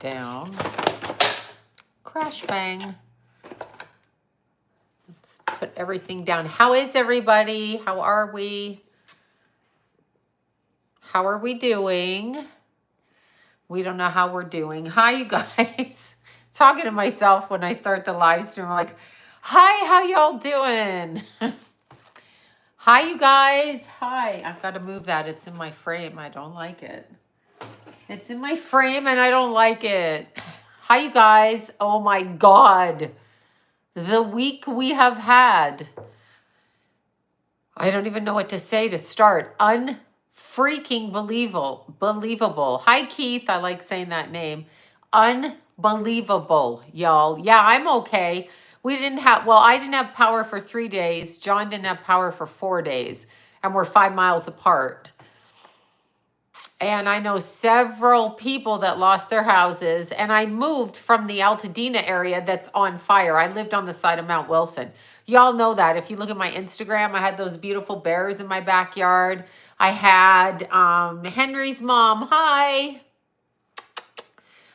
down. Crash bang. Let's put everything down. How is everybody? How are we? How are we doing? We don't know how we're doing. Hi, you guys. Talking to myself when I start the live stream. I'm like, hi, how y'all doing? Hi, you guys. Hi. I've got to move that. It's in my frame. I don't like it. It's in my frame and I don't like it. Hi, you guys. Oh my God. The week we have had. I don't even know what to say to start. Unfreaking believable. Hi, Keith. I like saying that name. Unbelievable, y'all. Yeah, I'm okay. I didn't have power for 3 days. John didn't have power for 4 days. And we're 5 miles apart. And I know several people that lost their houses. And I moved from the Altadena area that's on fire. I lived on the side of Mount Wilson. Y'all know that. If you look at my Instagram, I had those beautiful bears in my backyard. I had Henry's mom. Hi.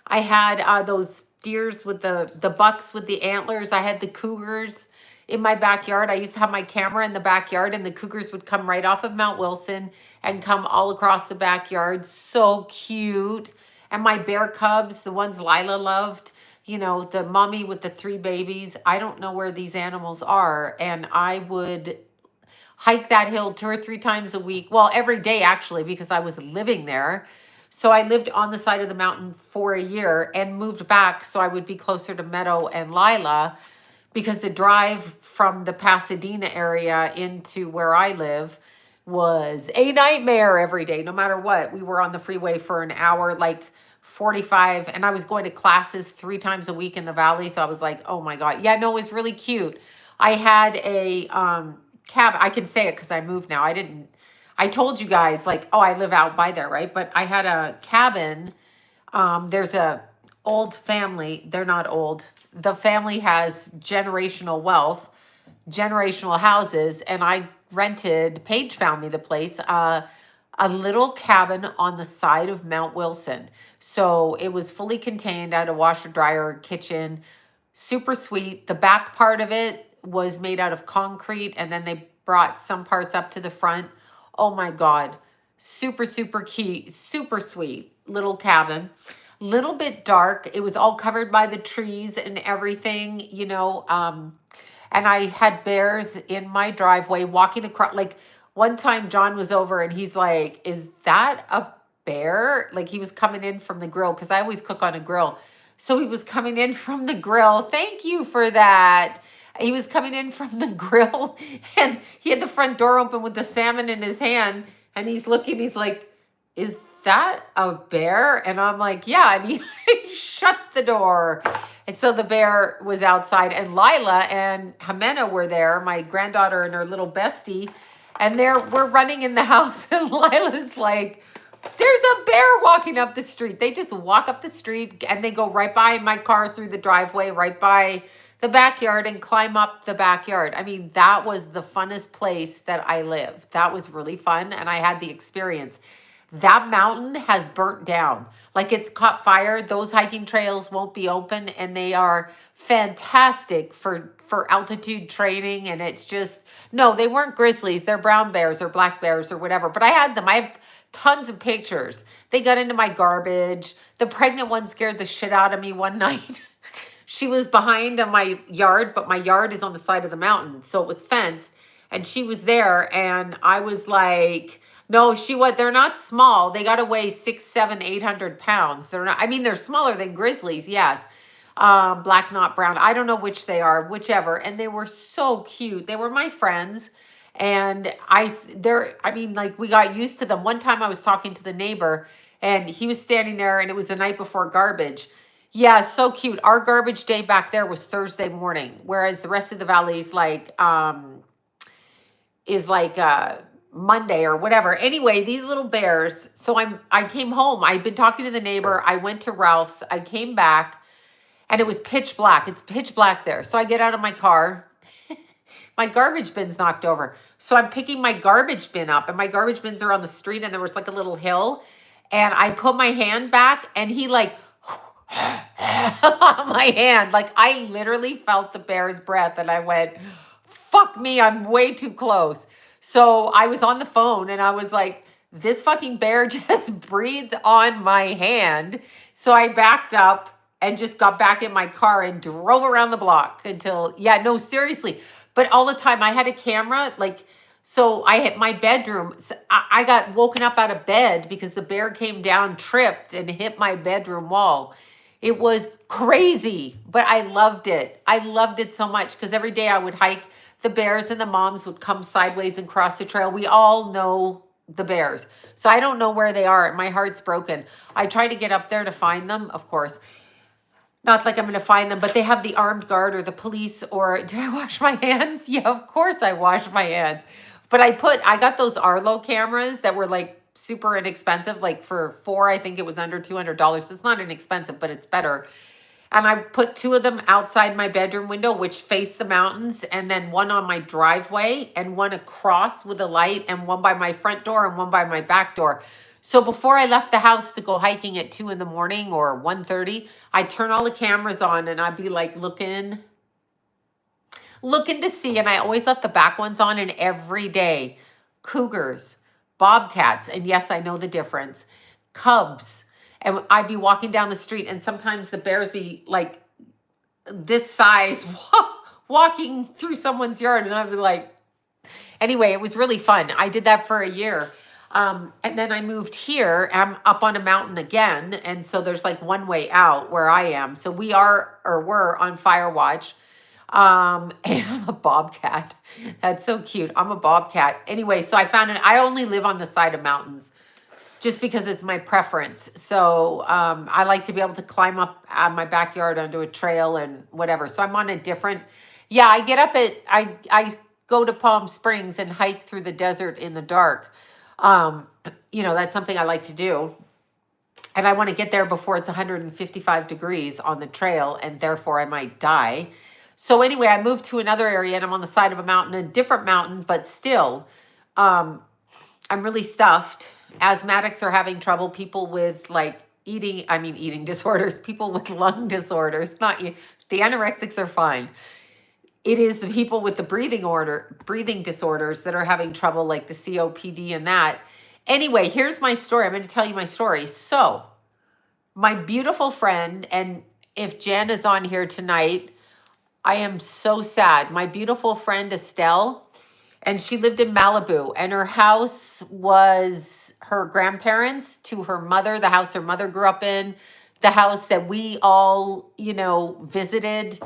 I had those deers with the bucks with the antlers. I had the cougars in my backyard. I used to have my camera in the backyard and the cougars would come right off of Mount Wilson and come all across the backyard. So cute. And my bear cubs, the ones Lila loved, you know, the mommy with the 3 babies. I don't know where these animals are. And I would hike that hill 2 or 3 times a week. Well, every day actually, because I was living there. So I lived on the side of the mountain for a year and moved back so I would be closer to Meadow and Lila, because the drive from the Pasadena area into where I live was a nightmare every day, no matter what. We were on the freeway for an hour, like 45, and I was going to classes 3 times a week in the valley. So I was like, oh my God. Yeah, no, it was really cute. I had a cabin. I can say it because I moved now. I told you guys, like, oh, I live out by there, right? But I had a cabin. There's a old family. They're not old. The family has generational wealth, generational houses, and I rented, Paige found me the place, a little cabin on the side of Mount Wilson. So it was fully contained. I had a washer, dryer, kitchen, super sweet. The back part of it was made out of concrete, and then they brought some parts up to the front. Oh my God. Super, super cute, super sweet little cabin. Little bit dark. It was all covered by the trees and everything, you know. And I had bears in my driveway walking across. Like one time John was over and he's like, is that a bear? Like he was coming in from the grill, because I always cook on a grill. So he was coming in from the grill. Thank you for that. He was coming in from the grill and he had the front door open with the salmon in his hand. And he's looking, he's like, is that a bear? And I'm like, yeah. And he shut the door. And so the bear was outside, and Lila and Jimena were there, my granddaughter and her little bestie. And we're running in the house, and Lila's like, there's a bear walking up the street. They just walk up the street and they go right by my car through the driveway, right by the backyard, and climb up the backyard. I mean, that was the funnest place that I live. That was really fun. And I had the experience. That mountain has burnt down. Like it's caught fire. Those hiking trails won't be open, and they are fantastic for altitude training. And it's just, no, they weren't grizzlies. They're brown bears or black bears or whatever. But I had them. I have tons of pictures. They got into my garbage. The pregnant one scared the shit out of me one night. She was behind on my yard, but my yard is on the side of the mountain. So it was fenced, and she was there. And I was like, no, they're not small. They got to weigh 600, 700, 800 pounds. They're not, I mean, they're smaller than grizzlies. Yes. Black, not brown. I don't know which they are, whichever. And they were so cute. They were my friends. And like we got used to them. One time I was talking to the neighbor and he was standing there, and it was the night before garbage. Yeah, so cute. Our garbage day back there was Thursday morning, whereas the rest of the valley is like Monday or whatever. Anyway, these little bears. So I came home. I'd been talking to the neighbor. I went to Ralph's. I came back and it was pitch black. It's pitch black there. So I get out of my car. My garbage bin's knocked over. So I'm picking my garbage bin up, and my garbage bins are on the street, and there was like a little hill, and I put my hand back, and he like my hand. Like I literally felt the bear's breath and I went, fuck me, I'm way too close. So I was on the phone and I was like, this fucking bear just breathed on my hand. So I backed up and just got back in my car and drove around the block until, yeah, no, seriously. But all the time I had a camera, like, so I hit my bedroom. I got woken up out of bed because the bear came down, tripped, and hit my bedroom wall. It was crazy, but I loved it. I loved it so much because every day I would hike. The bears and the moms would come sideways and cross the trail. We all know the bears. So I don't know where they are. My heart's broken. I try to get up there to find them, of course. Not like I'm going to find them, but they have the armed guard or the police. Or did I wash my hands? Yeah, of course I washed my hands. But I got those Arlo cameras that were like super inexpensive, like for four, I think it was under $200. It's not inexpensive, but it's better. And I put two of them outside my bedroom window, which face the mountains, and then one on my driveway and one across with a light and one by my front door and one by my back door. So before I left the house to go hiking at 2 in the morning or 1:30, I turn all the cameras on and I'd be like looking to see. And I always left the back ones on, and every day, cougars, bobcats, and yes, I know the difference, cubs. And I'd be walking down the street and sometimes the bears be like this size walking through someone's yard. And I'd be like, anyway, it was really fun. I did that for a year. And then I moved here. I'm up on a mountain again. And so there's like one way out where I am. So we are, or were on fire watch. And I'm a bobcat. That's so cute. I'm a bobcat. Anyway, so I found I only live on the side of mountains just because it's my preference. So I like to be able to climb up my backyard onto a trail and whatever. So I'm on a different, yeah, I get up I go to Palm Springs and hike through the desert in the dark. That's something I like to do. And I want to get there before it's 155 degrees on the trail, and therefore I might die. So anyway, I moved to another area and I'm on the side of a mountain, a different mountain, but still, I'm really stuffed. Asthmatics are having trouble. People with like eating disorders, people with lung disorders, not you. The anorexics are fine. It is the people with the breathing disorders that are having trouble, like the COPD and that. Anyway, here's my story. I'm going to tell you my story. So my beautiful friend, and if Jen is on here tonight, I am so sad. My beautiful friend Estelle, and she lived in Malibu, and her house was her grandparents to her mother, the house her mother grew up in, the house that we all, visited.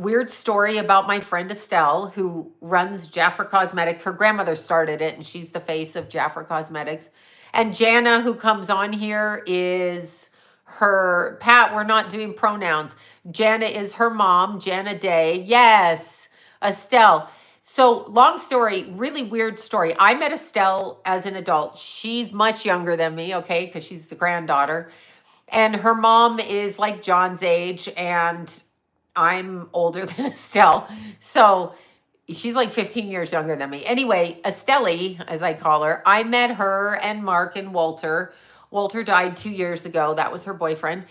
Weird story about my friend Estelle, who runs Jafra Cosmetics. Her grandmother started it, and she's the face of Jafra Cosmetics. And Jana, who comes on here, is her, Pat, we're not doing pronouns. Jana is her mom, Jana Day. Yes, Estelle. So long story, really weird story. I met Estelle as an adult. She's much younger than me, okay, because she's the granddaughter. And her mom is like John's age, and I'm older than Estelle. So she's like 15 years younger than me. Anyway, Estelle, as I call her, I met her and Mark and Walter. Walter died 2 years ago. That was her boyfriend.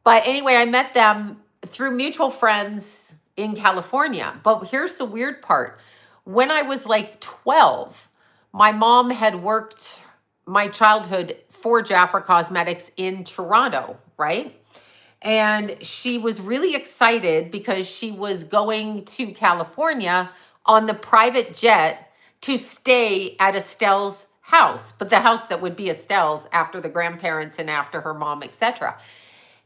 But anyway, I met them through mutual friends in California. But here's the weird part. When I was like 12, my mom had worked my childhood for Jafra Cosmetics in Toronto, right? And she was really excited because she was going to California on the private jet to stay at Estelle's house, but the house that would be Estelle's after the grandparents and after her mom, etc.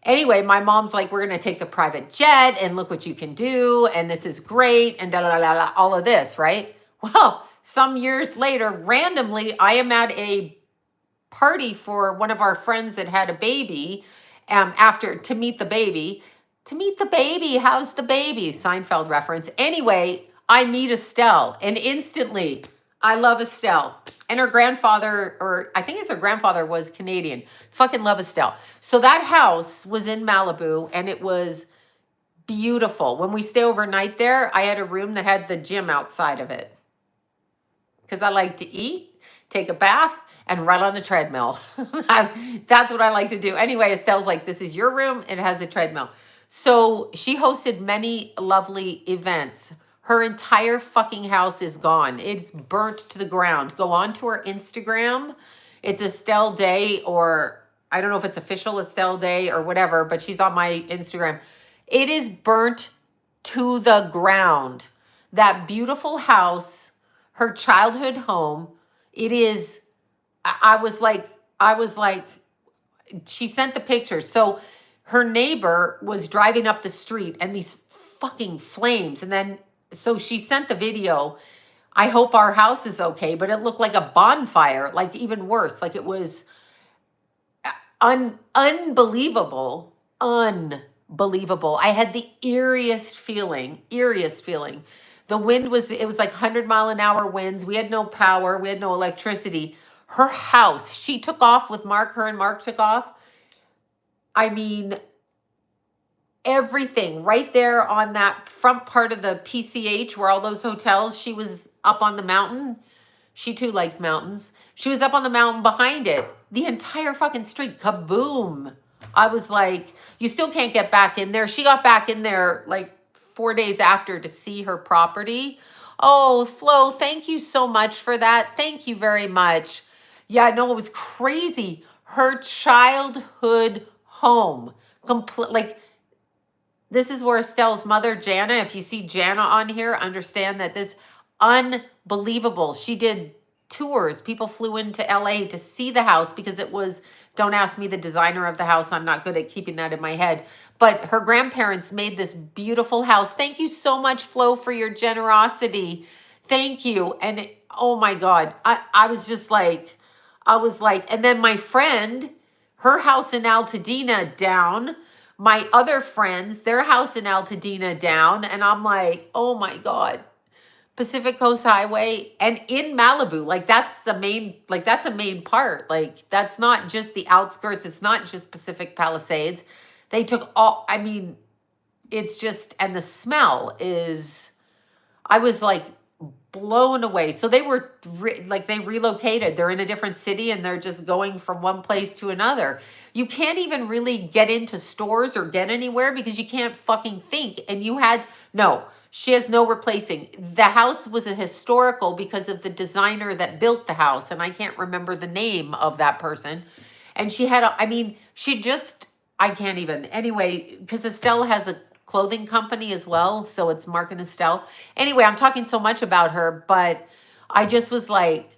Anyway, my mom's like, we're going to take the private jet and look what you can do. And this is great. And all of this, right? Well, some years later, randomly, I am at a party for one of our friends that had a baby. To meet the baby. How's the baby? Seinfeld reference. Anyway, I meet Estelle, and instantly, I love Estelle. And her grandfather, or I think her grandfather was Canadian. Fucking love Estelle. So that house was in Malibu, and it was beautiful. When we stay overnight there, I had a room that had the gym outside of it. Because I like to eat, take a bath, and run on a treadmill. That's what I like to do. Anyway, Estelle's like, this is your room. It has a treadmill. So she hosted many lovely events. Her entire fucking house is gone. It's burnt to the ground. Go on to her Instagram. It's Estelle Day, or I don't know if it's official Estelle Day or whatever, but she's on my Instagram. It is burnt to the ground. That beautiful house, her childhood home, it is, I was like, I was like, she sent the pictures. So her neighbor was driving up the street and these fucking flames. And then, so she sent the video. I hope our house is okay, but it looked like a bonfire, like even worse. Like it was unbelievable. Unbelievable. I had the eeriest feeling, eeriest feeling. The wind was, it was like 100-mile-an-hour winds. We had no power. We had no electricity. Her house, she took off with Mark, her and Mark took off. I mean, everything right there on that front part of the PCH where all those hotels, she was up on the mountain. She too likes mountains. She was up on the mountain behind it. The entire fucking street, kaboom. I was like, you still can't get back in there. She got back in there like 4 days after to see her property. Oh, Flo, thank you so much for that. Thank you very much. Yeah, no, it was crazy. Her childhood home, complete, like, this is where Estelle's mother, Jana, if you see Jana on here, understand that this unbelievable. She did tours. People flew into LA to see the house because it was, don't ask me the designer of the house. I'm not good at keeping that in my head. But her grandparents made this beautiful house. Thank you so much, Flo, for your generosity. Thank you. And oh my God, I was just like, and then my friend, her house in Altadena down, my other friends, their house in Altadena down, and I'm like, oh my God, Pacific Coast Highway and in Malibu, like that's the main, like that's a main part. Like that's not just the outskirts. It's not just Pacific Palisades. They took all, I mean, it's just, and the smell is, I was like blown away. So they were like, they relocated. They're in a different city and they're just going from one place to another. You can't even really get into stores or get anywhere because you can't fucking think. And you had, no, she has no replacing. The house was a historical because of the designer that built the house. And I can't remember the name of that person. And she had, I mean, she just, I can't even. Anyway, because Estelle has a clothing company as well. So it's Mark and Estelle. Anyway, I'm talking so much about her, but I just was like,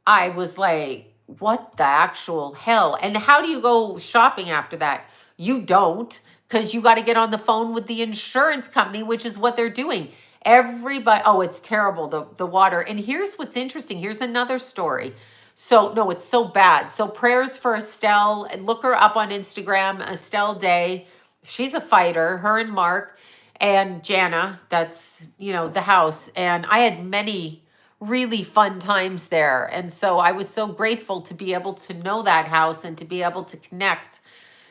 what the actual hell? And how do you go shopping after that? You don't, because you got to get on the phone with the insurance company, which is what they're doing. Everybody, oh, it's terrible, the water. And here's what's interesting. Here's another story. So, no, it's so bad. So prayers for Estelle. Look her up on Instagram, Estelle Day. She's a fighter, her and Mark and Jana. That's, the house. And I had many really fun times there. And so I was so grateful to be able to know that house and to be able to connect,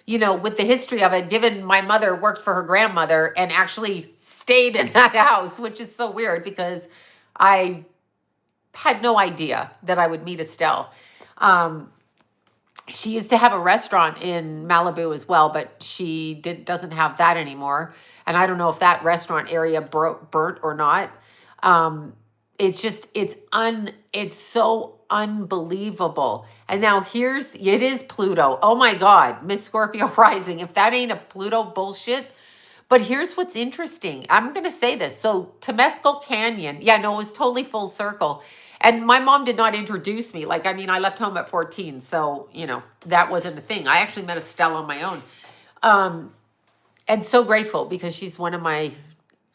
with the history of it, given my mother worked for her grandmother and actually stayed in that house, which is so weird because I had no idea that I would meet Estelle. She used to have a restaurant in Malibu as well, but she doesn't have that anymore. And I don't know if that restaurant area burnt or not. It's just, it's so unbelievable. And now it is Pluto. Oh my God, Miss Scorpio rising. If that ain't a Pluto bullshit. But here's what's interesting. I'm going to say this. So Temescal Canyon, yeah, no, it was totally full circle. And my mom did not introduce me. Like, I mean, I left home at 14. So, that wasn't a thing. I actually met Estelle on my own. And so grateful because she's one of my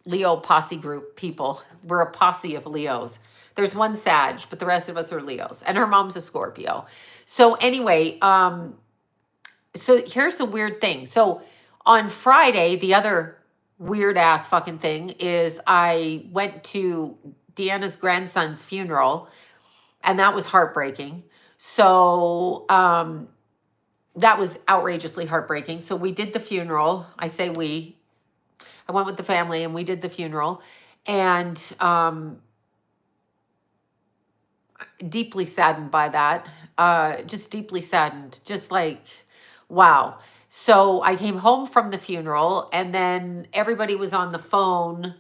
Leo posse group people. We're a posse of Leos. There's one Sag, but the rest of us are Leos. And her mom's a Scorpio. So anyway, so here's the weird thing. So on Friday, the other weird ass fucking thing is I went to Deanna's grandson's funeral, and that was heartbreaking. So that was outrageously heartbreaking. So we did the funeral. I say we. I went with the family and we did the funeral, and deeply saddened by that. Just deeply saddened. Just like, wow. So I came home from the funeral, and then everybody was on the phone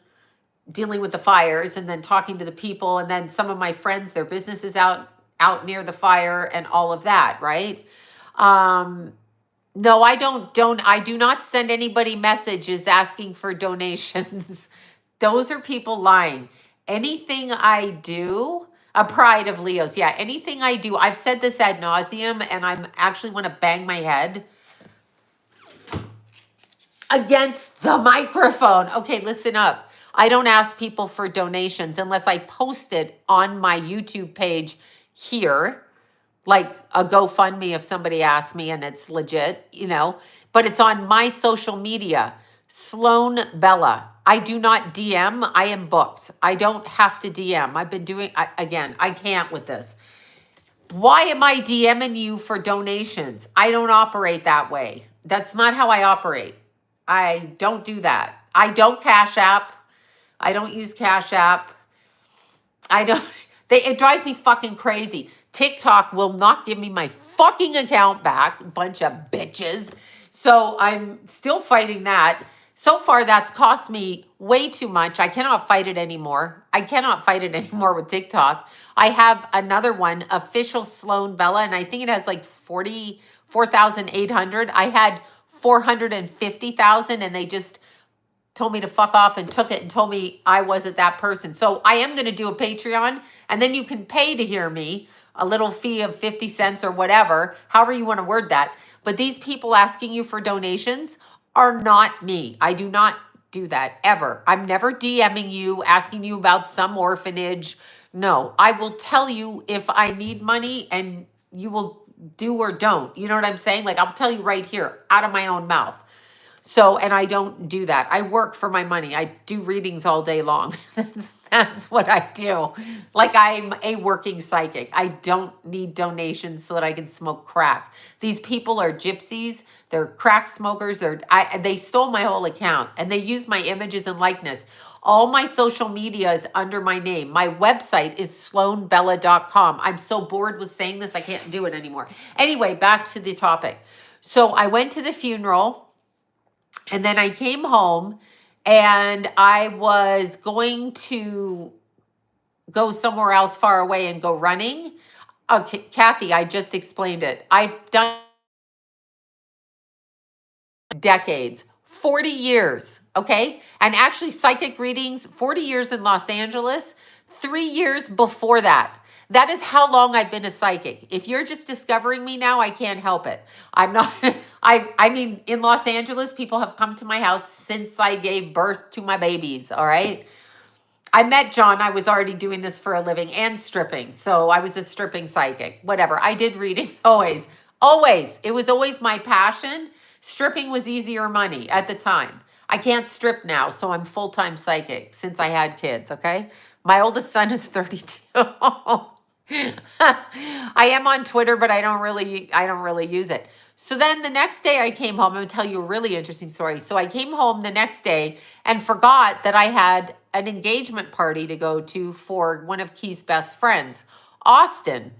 dealing with the fires and then talking to the people, and then some of my friends, their businesses out near the fire and all of that, right? Um, no, I do not send anybody messages asking for donations. Those are people lying. Anything I do, a pride of Leos. Yeah, anything I do, I've said this ad nauseum, and I'm actually want to bang my head against the microphone. Okay, listen up. I don't ask people for donations unless I post it on my YouTube page here, like a GoFundMe if somebody asks me and it's legit, but it's on my social media. Sloan Bella. I do not DM. I am booked. I don't have to DM. I've been doing, again, I can't with this. Why am I DMing you for donations? I don't operate that way. That's not how I operate. I don't do that. I don't Cash App. I don't use Cash App. I don't, it drives me fucking crazy. TikTok will not give me my fucking account back, bunch of bitches. So I'm still fighting that. So far, that's cost me way too much. I cannot fight it anymore. I cannot fight it anymore with TikTok. I have another one, official Sloan Bella, and I think it has like 44,800. I had 450,000, and they just told me to fuck off and took it and told me I wasn't that person. So I am going to do a Patreon, and then you can pay to hear me, a little fee of 50 cents or whatever, however you want to word that. But these people asking you for donations are not me. I do not do that ever. I'm never DMing you, asking you about some orphanage. No, I will tell you if I need money, and you will do or don't. You know what I'm saying? Like, I'll tell you right here out of my own mouth. So, and I don't do that. I work for my money. I do readings all day long. That's what I do. Like, I'm a working psychic. I don't need donations so that I can smoke crack. These people are gypsies. They're crack smokers. They stole my whole account, and they use my images and likeness. All my social media is under my name. My website is sloanbella.com. I'm so bored with saying this, I can't do it anymore. Anyway, back to the topic. So I went to the funeral. And then I came home, and I was going to go somewhere else far away and go running. Okay, Kathy, I just explained it. I've done decades, 40 years, okay? And actually psychic readings, 40 years in Los Angeles, 3 years before that. That is how long I've been a psychic. If you're just discovering me now, I can't help it. I'm not, I mean, in Los Angeles, people have come to my house since I gave birth to my babies, all right? I met John. I was already doing this for a living and stripping. So I was a stripping psychic, whatever. I did readings always, always. It was always my passion. Stripping was easier money at the time. I can't strip now, so I'm full-time psychic since I had kids, okay? My oldest son is 32. I am on Twitter, but I don't really use it. So then the next day I came home. I'm going to tell you a really interesting story. So I came home the next day and forgot that I had an engagement party to go to for one of Keith's best friends, Austin.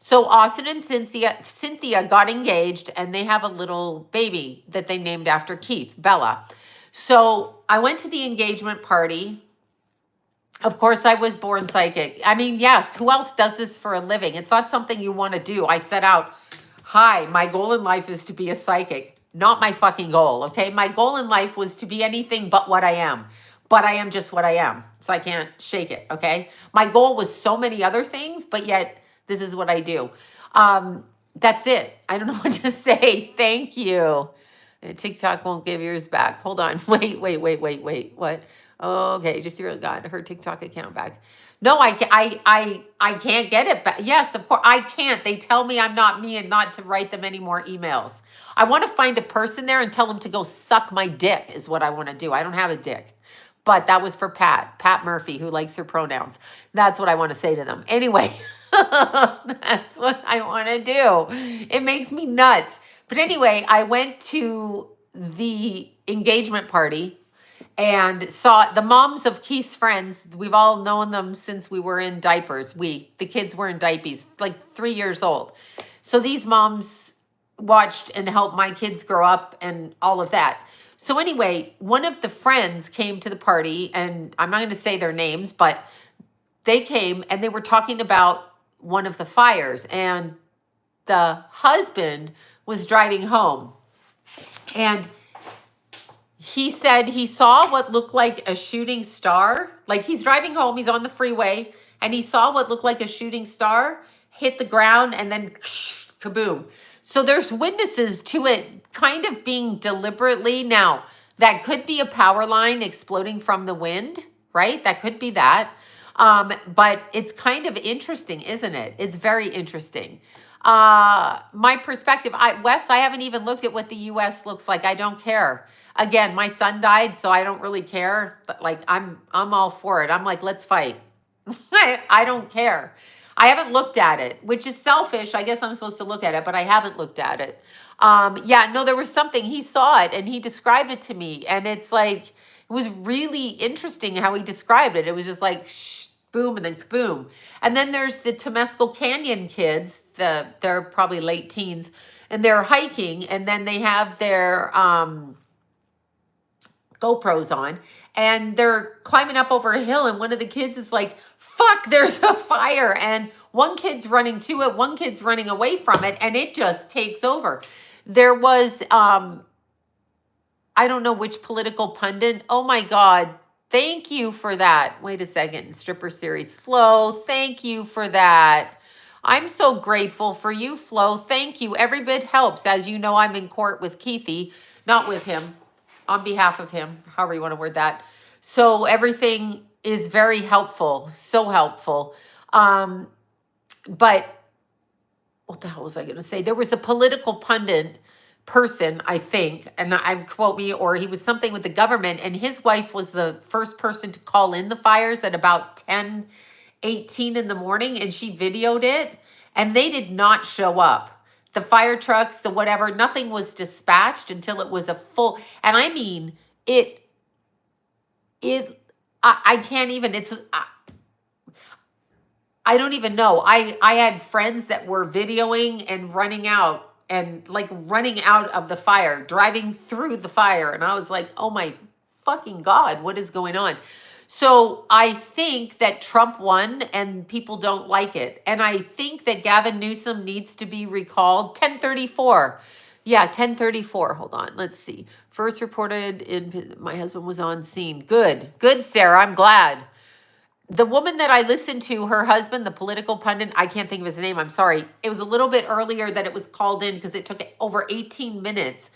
So Austin and Cynthia got engaged, and they have a little baby that they named after Keith, Bella. So I went to the engagement party. Of course, I was born psychic. I mean, yes, who else does this for a living? It's not something you want to do. I set out, hi, my goal in life is to be a psychic. Not my fucking goal, okay? My goal in life was to be anything but what I am. But I am just what I am, so I can't shake it, okay? My goal was so many other things, but yet this is what I do. That's it. I don't know what to say. Thank you. TikTok won't give yours back. Hold on. Wait. What? Okay, just really got her TikTok account back. No, I can't get it back. Yes, of course I can't. They tell me I'm not me and not to write them any more emails. I want to find a person there and tell them to go suck my dick is what I want to do. I don't have a dick. But that was for Pat Murphy, who likes her pronouns. That's what I want to say to them. Anyway, that's what I want to do. It makes me nuts. But anyway, I went to the engagement party and saw the moms of Keith's friends. We've all known them since we were in diapers. The kids were in diapers, like 3 years old. So these moms watched and helped my kids grow up and all of that. So anyway, one of the friends came to the party, and I'm not going to say their names, but they came and they were talking about one of the fires, and the husband was driving home, and he said he saw what looked like a shooting star. Like, he's driving home, he's on the freeway, and he saw what looked like a shooting star hit the ground and then kaboom. So there's witnesses to it kind of being deliberately. Now, that could be a power line exploding from the wind, right? That could be that. But it's kind of interesting, isn't it? It's very interesting. My perspective, Wes, I haven't even looked at what the US looks like. I don't care. Again, my son died, so I don't really care. But like, I'm all for it. I'm like, let's fight. I don't care. I haven't looked at it, which is selfish. I guess I'm supposed to look at it, but I haven't looked at it. Yeah, no, there was something. He saw it and he described it to me, and it's like, it was really interesting how he described it. It was just like boom and then kaboom. And then there's the Temescal Canyon kids. They're probably late teens, and they're hiking, and then they have their GoPros on, and they're climbing up over a hill, and one of the kids is like, fuck, there's a fire, and one kid's running to it, one kid's running away from it, and it just takes over. There was I don't know which political pundit. Oh my God, thank you for that. Wait a second, stripper series. Flo, thank you for that. I'm so grateful for you, Flo. Thank you. Every bit helps. As you know, I'm in court with Keithy, not with him, on behalf of him, however you want to word that. So everything is very helpful, so helpful. But what the hell was I going to say? There was a political pundit person, I think, and I quote me, or he was something with the government, and his wife was the first person to call in the fires at about 10:18 in the morning, and she videoed it, and they did not show up. The fire trucks, the whatever, nothing was dispatched until it was a full, and I mean, I can't even, I don't even know. I had friends that were videoing and running out of the fire, driving through the fire. And I was like, oh my fucking God, what is going on? So I think that Trump won and people don't like it. And I think that Gavin Newsom needs to be recalled. 1034. Yeah, 1034. Hold on. Let's see. First reported in, my husband was on scene. Good, Sarah. I'm glad. The woman that I listened to, her husband, the political pundit, I can't think of his name, I'm sorry. It was a little bit earlier that it was called in because it took over 18 minutes.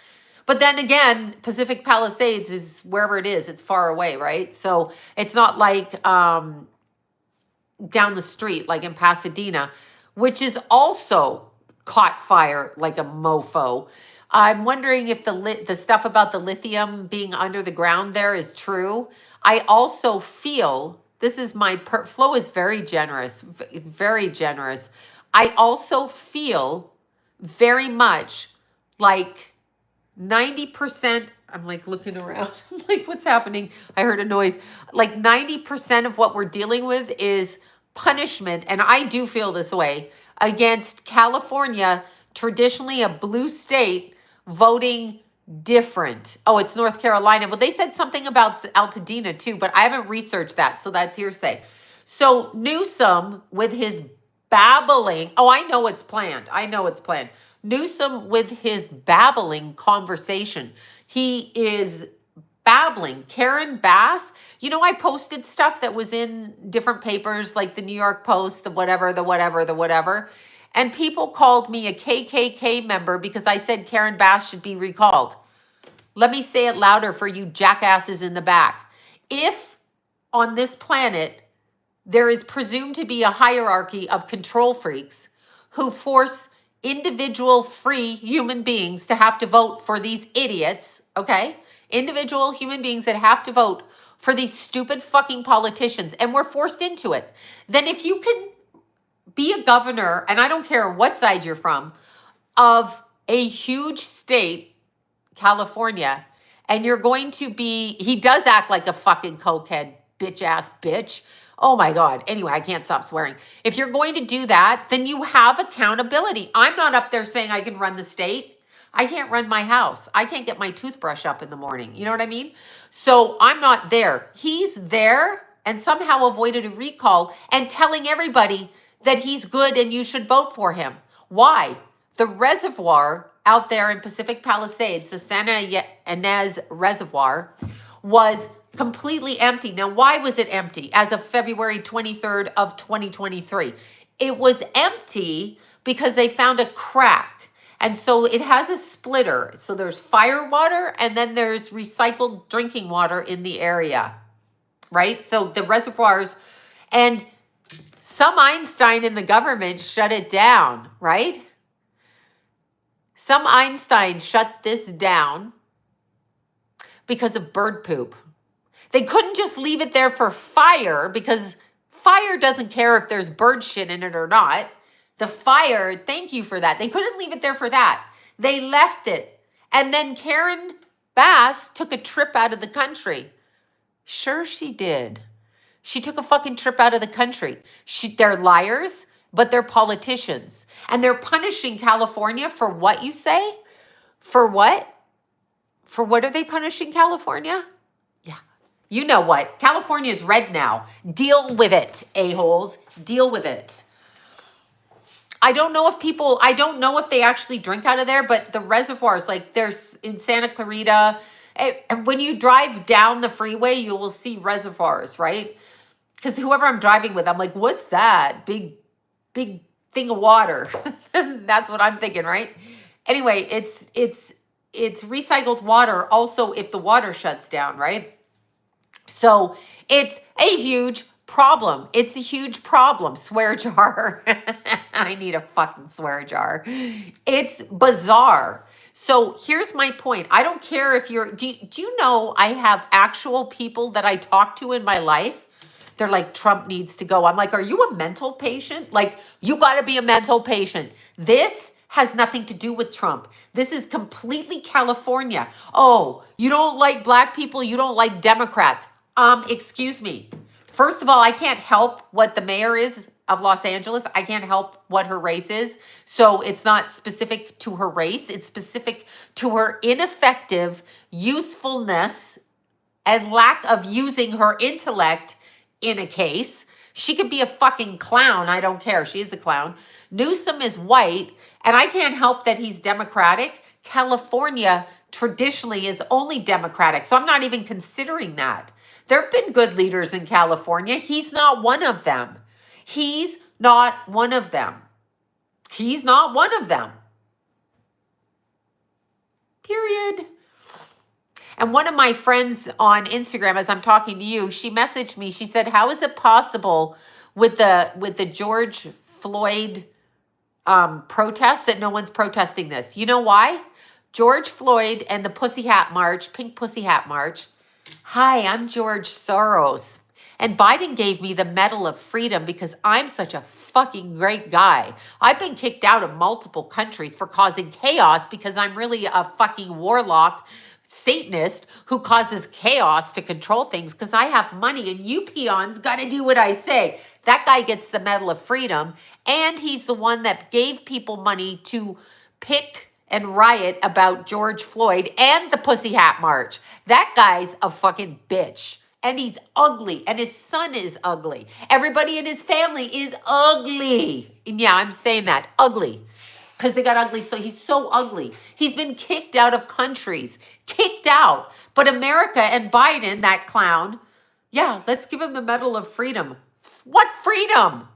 But then again, Pacific Palisades is wherever it is, it's far away, right? So it's not like down the street, like in Pasadena, which is also caught fire like a mofo. I'm wondering if the stuff about the lithium being under the ground there is true. I also feel, this is my, Flo is very generous, very generous. I also feel very much like 90%, I'm like looking around, I'm like, what's happening? I heard a noise. Like 90% of what we're dealing with is punishment, and I do feel this way, against California, traditionally a blue state, voting different. Oh, it's North Carolina. Well, they said something about Altadena too, but I haven't researched that, so that's hearsay. So Newsom with his babbling, oh, I know it's planned. Newsom with his babbling conversation. He is babbling. Karen Bass, you know, I posted stuff that was in different papers like the New York Post, the whatever. And people called me a KKK member because I said Karen Bass should be recalled. Let me say it louder for you jackasses in the back. If on this planet there is presumed to be a hierarchy of control freaks who force individual free human beings to have to vote for these idiots, okay? Individual human beings that have to vote for these stupid fucking politicians, and we're forced into it. Then if you can be a governor, and I don't care what side you're from, of a huge state, California, and you're going to be, he does act like a fucking cokehead, bitch-ass bitch. Oh my God. Anyway, I can't stop swearing. If you're going to do that, then you have accountability. I'm not up there saying I can run the state. I can't run my house. I can't get my toothbrush up in the morning. You know what I mean? So I'm not there. He's there and somehow avoided a recall and telling everybody that he's good and you should vote for him. Why? The reservoir out there in Pacific Palisades, the Santa Ynez Reservoir, was completely empty. Now, why was it empty as of February 23rd of 2023? It was empty because they found a crack. And so it has a splitter. So there's fire water and then there's recycled drinking water in the area, right? So the reservoirs, and some Einstein in the government shut it down, right? Some Einstein shut this down because of bird poop. They couldn't just leave it there for fire because fire doesn't care if there's bird shit in it or not. The fire, thank you for that. They couldn't leave it there for that. They left it. And then Karen Bass took a trip out of the country. Sure she did. She took a fucking trip out of the country. They're liars, but they're politicians. And they're punishing California for what, you say? For what? For what are they punishing California? Yeah. You know what? California is red now. Deal with it, a-holes. Deal with it. I don't know if they actually drink out of there, but the reservoirs, like there's in Santa Clarita, and when you drive down the freeway, you will see reservoirs, right? Because whoever I'm driving with, I'm like, what's that? Big thing of water. That's what I'm thinking, right? Anyway, it's recycled water also if the water shuts down, right? So it's a huge problem. It's a huge problem. Swear jar. I need a fucking swear jar. It's bizarre. So here's my point. I don't care if you're, do you know I have actual people that I talk to in my life? They're like, Trump needs to go. I'm like, are you a mental patient? Like, you got to be a mental patient. This has nothing to do with Trump. This is completely California. Oh, you don't like black people. You don't like Democrats. Excuse me. First of all, I can't help what the mayor is of Los Angeles. I can't help what her race is. So it's not specific to her race. It's specific to her ineffective usefulness and lack of using her intellect in a case. She could be a fucking clown. I don't care. She is a clown. Newsom is white, and I can't help that he's Democratic. California traditionally is only Democratic, so I'm not even considering that. There have been good leaders in California. He's not one of them. He's not one of them. He's not one of them. Period. And one of my friends on Instagram, as I'm talking to you, she messaged me. She said, how is it possible with the George Floyd protests that no one's protesting this? You know why? George Floyd and the Pussy Hat March, Pink Pussy Hat March. Hi, I'm George Soros. And Biden gave me the Medal of Freedom because I'm such a fucking great guy. I've been kicked out of multiple countries for causing chaos because I'm really a fucking warlock Satanist who causes chaos to control things because I have money and you peons got to do what I say. That guy gets the Medal of Freedom, and he's the one that gave people money to pick and riot about George Floyd and the Pussy Hat March. That guy's a fucking bitch. And he's ugly. And his son is ugly. Everybody in his family is ugly. And yeah, I'm saying that. Ugly. Because they got ugly. So he's so ugly. He's been kicked out of countries. Kicked out. But America and Biden, that clown, yeah, let's give him the Medal of Freedom. What freedom?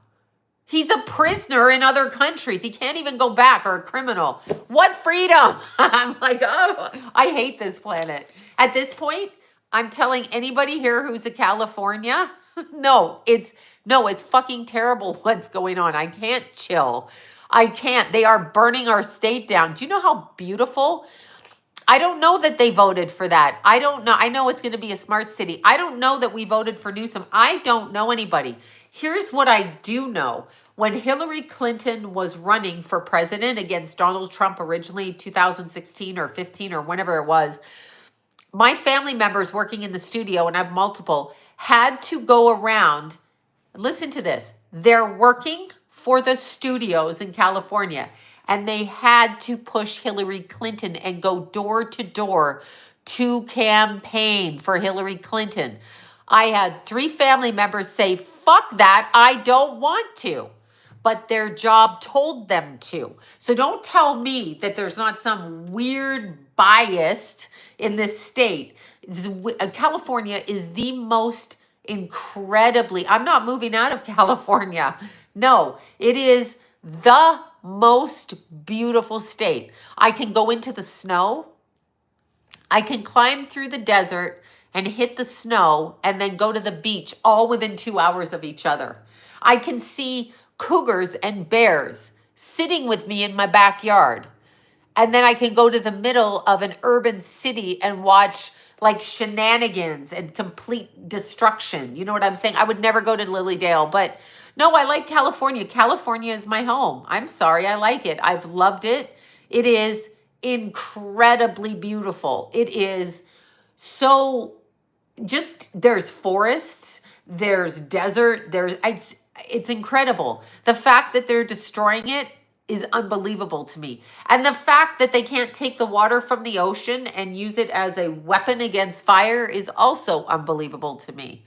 He's a prisoner in other countries. He can't even go back, or a criminal. What freedom? I'm like, oh, I hate this planet. At this point, I'm telling anybody here who's a California, no, it's fucking terrible what's going on. I can't chill. I can't. They are burning our state down. Do you know how beautiful? I don't know that they voted for that. I don't know. I know it's going to be a smart city. I don't know that we voted for Newsom. I don't know anybody. Here's what I do know. When Hillary Clinton was running for president against Donald Trump originally, 2016 or 15 or whenever it was, my family members working in the studio, and I have multiple, had to go around. Listen to this. They're working for the studios in California. and they had to push Hillary Clinton and go door to door to campaign for Hillary Clinton. I had 3 family members say, fuck that, I don't want to. But their job told them to. So don't tell me that there's not some weird bias in this state. California is the most incredibly, I'm not moving out of California. No, it is the most beautiful state. I can go into the snow. I can climb through the desert and hit the snow and then go to the beach all within 2 hours of each other. I can see cougars and bears sitting with me in my backyard. And then I can go to the middle of an urban city and watch like shenanigans and complete destruction. You know what I'm saying? I would never go to Lilydale, but no, I like California. California is my home. I'm sorry, I like it. I've loved it. It is incredibly beautiful. It is so just, there's forests, there's desert, it's incredible. The fact that they're destroying it is unbelievable to me. And the fact that they can't take the water from the ocean and use it as a weapon against fire is also unbelievable to me.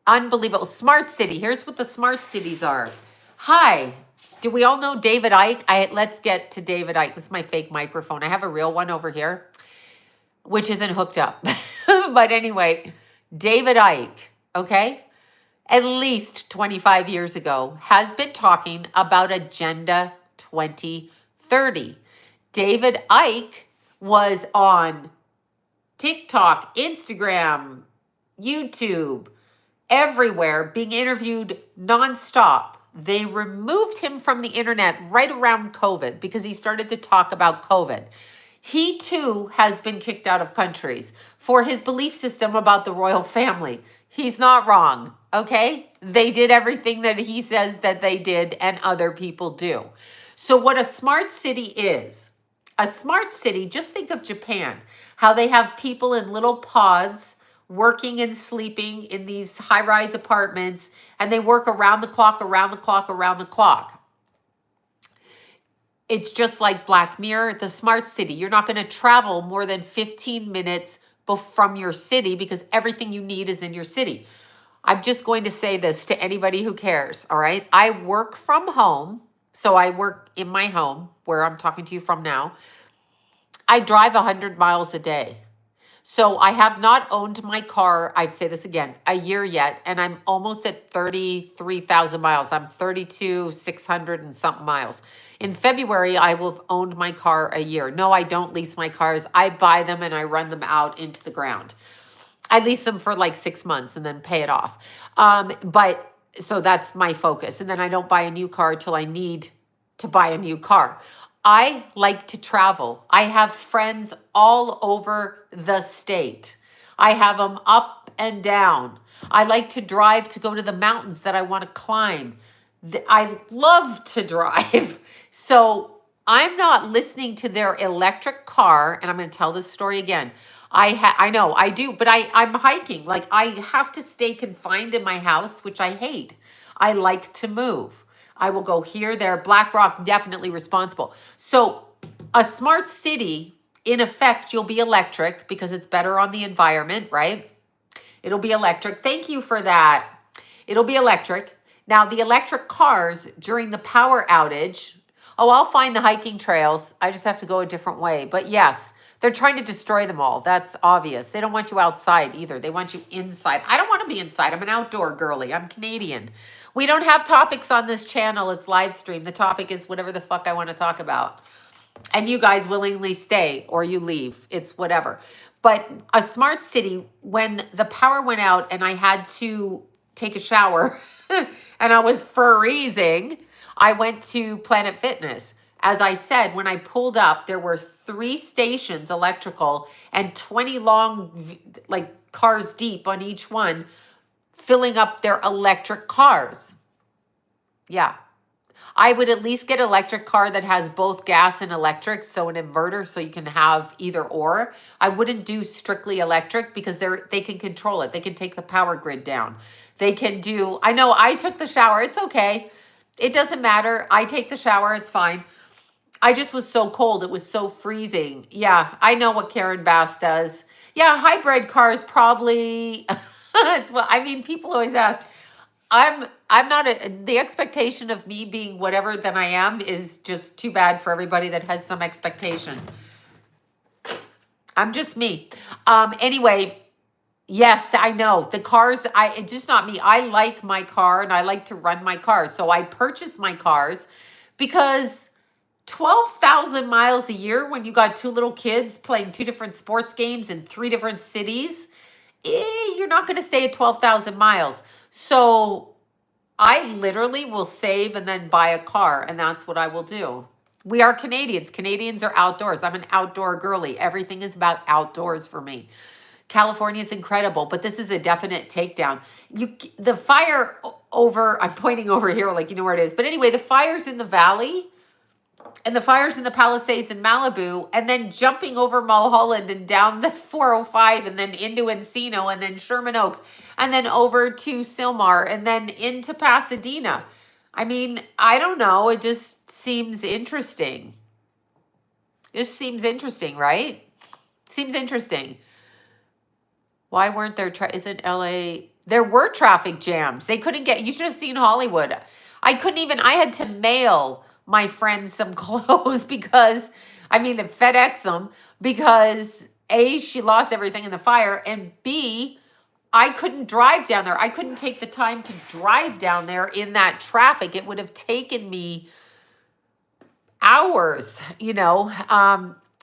Unbelievable. Smart city. Here's what the smart cities are. Hi. Do we all know David Icke? Let's get to David Icke. This is my fake microphone. I have a real one over here, which isn't hooked up. But anyway, David Icke, okay, at least 25 years ago, has been talking about Agenda 2030. David Icke was on TikTok, Instagram, YouTube, everywhere, being interviewed nonstop. They removed him from the internet right around COVID because he started to talk about COVID. He too has been kicked out of countries for his belief system about the royal family. He's not wrong, okay? They did everything that he says that they did and other people do. So what a smart city is, a smart city, just think of Japan, how they have people in little pods working and sleeping in these high-rise apartments, and they work around the clock, around the clock, around the clock. It's just like Black Mirror, the smart city. You're not going to travel more than 15 minutes from your city because everything you need is in your city. I'm just going to say this to anybody who cares, all right? I work from home, so I work in my home where I'm talking to you from now. I drive 100 miles a day. So I have not owned my car, I say this again, a year yet, and I'm almost at 33,000 miles. I'm 32,600 and something miles. In February, I will have owned my car a year. No, I don't lease my cars. I buy them and I run them out into the ground. I lease them for like 6 months and then pay it off. But so that's my focus. And then I don't buy a new car till I need to buy a new car. I like to travel. I have friends all over the state. I have them up and down. I like to drive to go to the mountains that I want to climb. I love to drive. So I'm not listening to their electric car. And I'm going to tell this story again. I know I do, but I'm hiking. Like I have to stay confined in my house, which I hate. I like to move. I will go here, there. BlackRock, definitely responsible. So a smart city, in effect, you'll be electric because it's better on the environment, right? It'll be electric. Thank you for that. It'll be electric. Now, the electric cars during the power outage, I'll find the hiking trails. I just have to go a different way. But yes, they're trying to destroy them all. That's obvious. They don't want you outside either. They want you inside. I don't want to be inside. I'm an outdoor girly. I'm Canadian. We don't have topics on this channel. It's live stream. The topic is whatever the fuck I want to talk about. And you guys willingly stay or you leave. It's whatever. But a smart city, when the power went out and I had to take a shower and I was freezing, I went to Planet Fitness. As I said, when I pulled up, there were 3 stations electrical and 20 long, like cars deep on each one, filling up their electric cars. Yeah. I would at least get an electric car that has both gas and electric, so an inverter so you can have either or. I wouldn't do strictly electric because they can control it. They can take the power grid down. They can do, I know I took the shower. It's okay. It doesn't matter. I take the shower. It's fine. I just was so cold. It was so freezing. Yeah, I know what Karen Bass does. Yeah, hybrid cars probably. It's well. I mean, people always ask. I'm not the expectation of me being whatever than I am is just too bad for everybody that has some expectation. I'm just me. Anyway, yes, I know the cars. It's just not me. I like my car and I like to run my car. So I purchase my cars because 12,000 miles a year when you got two little kids playing two different sports games in three different cities, you're not going to stay at 12,000 miles. So I literally will save and then buy a car, and that's what I will do. We are Canadians. Canadians are outdoors. I'm an outdoor girly. Everything is about outdoors for me. California is incredible, but this is a definite takedown. The fire over, I'm pointing over here like you know where it is. But anyway, the fires in the valley and the fires in the Palisades in Malibu, and then jumping over Mulholland and down the 405 and then into Encino and then Sherman Oaks and then over to Sylmar and then into Pasadena. I mean, I don't know. It just seems interesting. Just seems interesting, right? Seems interesting. Why weren't there, isn't LA, there were traffic jams. They couldn't get, you should have seen Hollywood. I couldn't even, I had to mail my friend some clothes because, I mean, to FedEx them because A, she lost everything in the fire, and B, I couldn't drive down there. I couldn't take the time to drive down there in that traffic. It would have taken me hours, you know,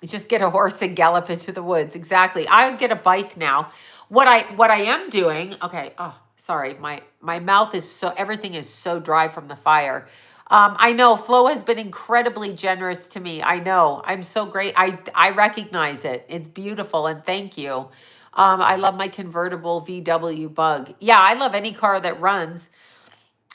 just get a horse and gallop into the woods. Exactly. I'll get a bike now. What I am doing, okay, oh, sorry, my mouth is so, everything is so dry from the fire. I know Flo has been incredibly generous to me. I know. I'm so great. I recognize it. It's beautiful, and thank you. I love my convertible VW Bug. Yeah, I love any car that runs.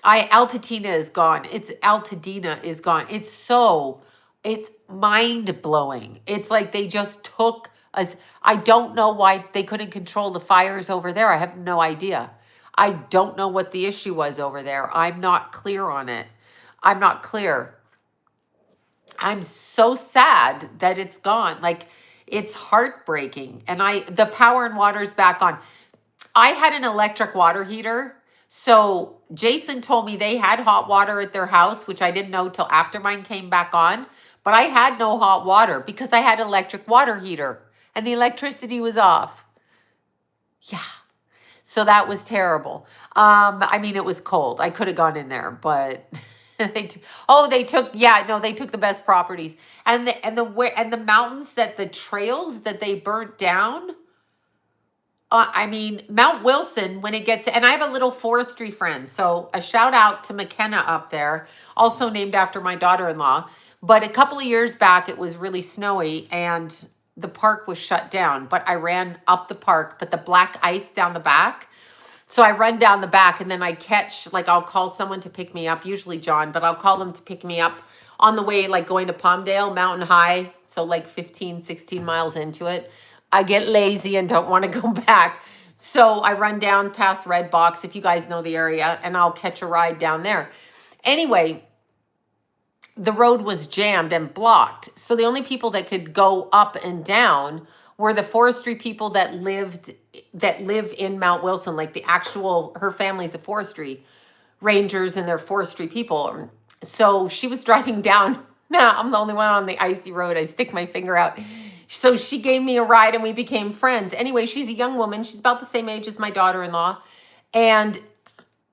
Altadena is gone. Altadena is gone. It's mind blowing. It's like they just took us. I don't know why they couldn't control the fires over there. I have no idea. I don't know what the issue was over there. I'm not clear on it. I'm not clear. I'm so sad that it's gone. Like, it's heartbreaking. And the power and water's back on. I had an electric water heater. So Jason told me they had hot water at their house, which I didn't know till after mine came back on. But I had no hot water because I had an electric water heater and the electricity was off. Yeah. So that was terrible. I mean, it was cold. I could have gone in there, but they took the best properties and the mountains the trails that they burnt down. I mean, Mount Wilson, when it gets, and I have a little forestry friend. So a shout out to McKenna up there, also named after my daughter-in-law. But a couple of years back, it was really snowy and the park was shut down. But I ran up the park, but the black ice down the back. So I run down the back and then I catch, like I'll call someone to pick me up, usually John, but I'll call them to pick me up on the way, like going to Palmdale, Mountain High. So like 15, 16 miles into it. I get lazy and don't want to go back. So I run down past Red Box, if you guys know the area, and I'll catch a ride down there. Anyway, the road was jammed and blocked. So the only people that could go up and down were the forestry people that live in Mount Wilson, like her family's a forestry rangers and they're forestry people. So she was driving down. Now I'm the only one on the icy road. I stick my finger out. So she gave me a ride and we became friends. Anyway, she's a young woman. She's about the same age as my daughter-in-law. And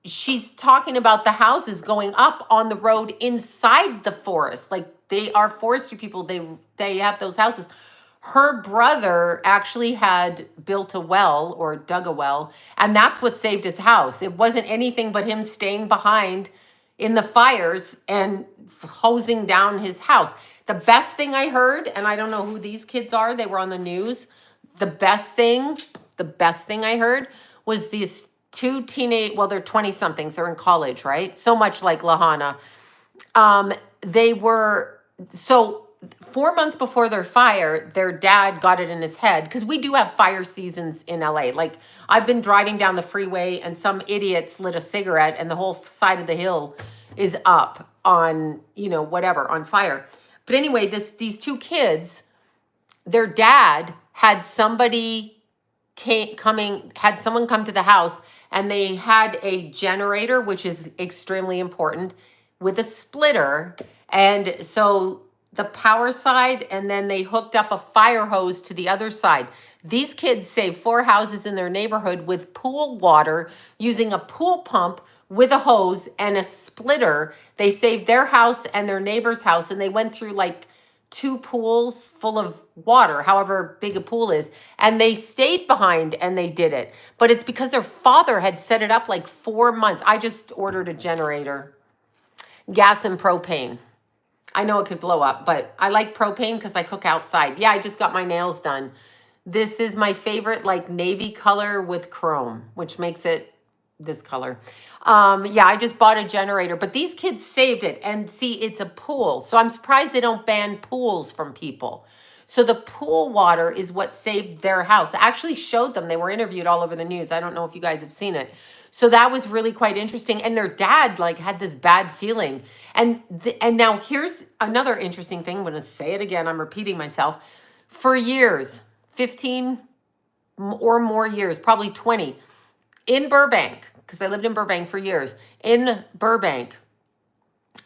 she's talking about the houses going up on the road inside the forest. Like, they are forestry people. They have those houses. Her brother actually had built a well or dug a well, and that's what saved his house. It wasn't anything but him staying behind in the fires and hosing down his house. The best thing I heard, and I don't know who these kids are, they were on the news. The best thing I heard was these two they're 20 somethings. They're in college, right? So much like Lahana. They were, so 4 months before their fire, their dad got it in his head, because we do have fire seasons in LA. Like, I've been driving down the freeway and some idiots lit a cigarette and the whole side of the hill is up on, you know, whatever, on fire. But anyway, these two kids, their dad had had someone come to the house, and they had a generator, which is extremely important, with a splitter. And so the power side, and then they hooked up a fire hose to the other side. These kids saved 4 houses in their neighborhood with pool water using a pool pump with a hose and a splitter. They saved their house and their neighbor's house, and they went through like 2 pools full of water, however big a pool is, and they stayed behind and they did it. But it's because their father had set it up like 4 months. I just ordered a generator, gas and propane. I know it could blow up, but I like propane because I cook outside. Yeah, I just got my nails done. This is my favorite, like navy color with chrome, which makes it this color. Yeah, I just bought a generator, but these kids saved it. And see, it's a pool. So I'm surprised they don't ban pools from people. So the pool water is what saved their house. I actually showed them. They were interviewed all over the news. I don't know if you guys have seen it. So that was really quite interesting. And their dad like had this bad feeling. And now here's another interesting thing. I'm going to say it again. I'm repeating myself. For years, 15 or more years, probably 20, in Burbank, because I lived in Burbank for years, in Burbank,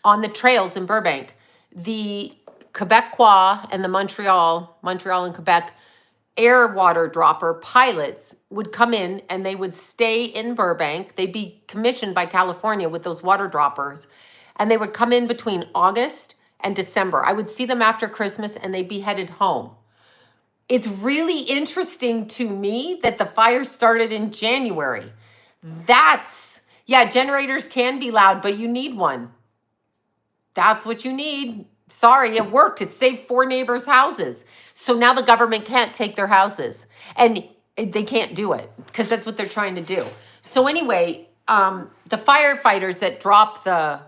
on the trails in Burbank, the Quebecois and the Montreal and Quebec air water dropper pilots would come in, and they would stay in Burbank. They'd be commissioned by California with those water droppers, and they would come in between August and December. I would see them after Christmas, and they'd be headed home. It's really interesting to me that the fire started in January. Yeah, generators can be loud, but you need one. That's what you need. Sorry, it worked. It saved 4 neighbors' houses. So now the government can't take their houses, and they can't do it because that's what they're trying to do. So anyway, the firefighters that drop the